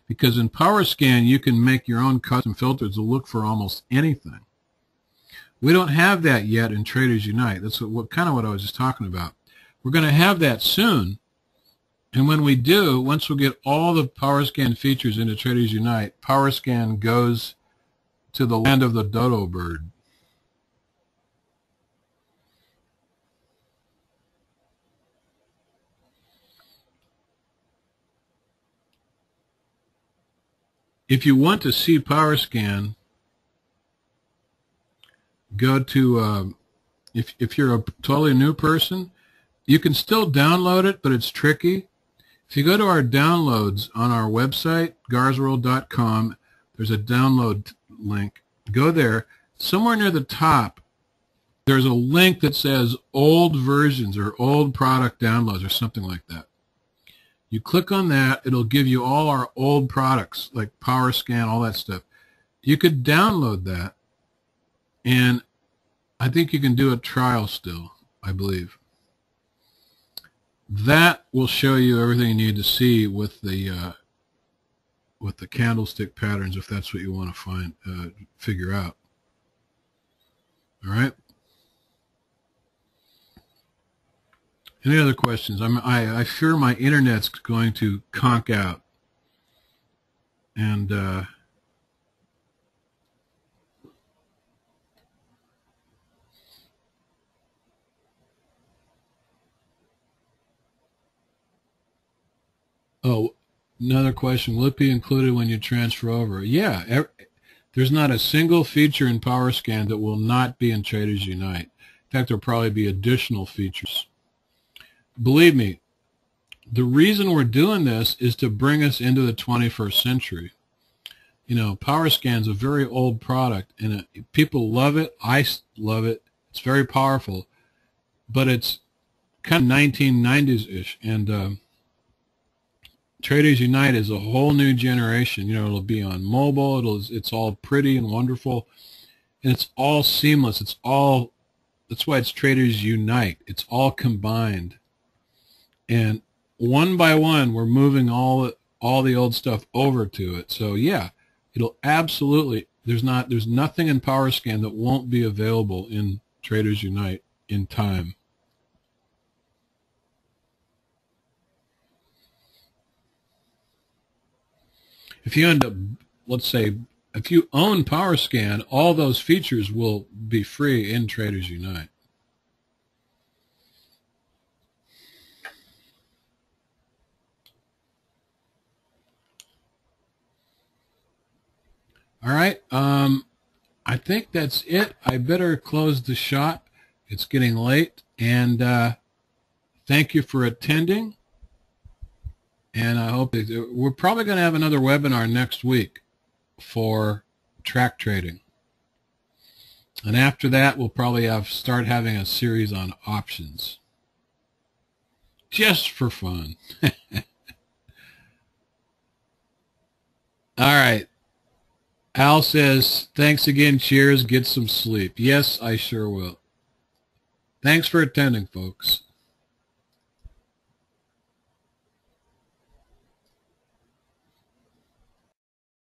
Because in PowerScan, you can make your own custom filters to look for almost anything. We don't have that yet in TradersUNITE. That's kind of what I was just talking about. We're going to have that soon. And when we do, once we get all the PowerScan features into TradersUNITE, PowerScan goes to the land of the dodo bird. If you want to see PowerScan, go to, if you're a totally new person, you can still download it, but it's tricky. If you go to our downloads on our website, garsworld.com, there's a download link. Go there. Somewhere near the top, there's a link that says old versions or old product downloads or something like that. You click on that, it'll give you all our old products like PowerScan, all that stuff. You could download that And I think you can do a trial still, I believe. That will show you everything you need to see with the candlestick patterns, if that's what you want to figure out. All right. Any other questions? I fear my internet's going to conk out. And oh, another question. Will it be included when you transfer over? Yeah. There's not a single feature in PowerScan that will not be in TradersUNIte. In fact, there'll probably be additional features. Believe me, the reason we're doing this is to bring us into the 21st century. You know, PowerScan's a very old product, and people love it. I love it. It's very powerful, but it's kind of 1990s-ish, and TradersUNIte is a whole new generation. You know, it'll be on mobile. It's all pretty and wonderful, and it's all seamless. That's why it's TradersUNIte. It's all combined, and one by one, we're moving all the old stuff over to it. So yeah, it'll absolutely. There's nothing in PowerScan that won't be available in TradersUNIte in time. If you end up, let's say, if you own PowerScan, all those features will be free in TradersUNIte. All right. I think that's it. I better close the shop. It's getting late, and thank you for attending. And I hope we're probably going to have another webinar next week for track trading. And after that, we'll probably start having a series on options. Just for fun. All right. Al says, thanks again, cheers, get some sleep. Yes, I sure will. Thanks for attending, folks.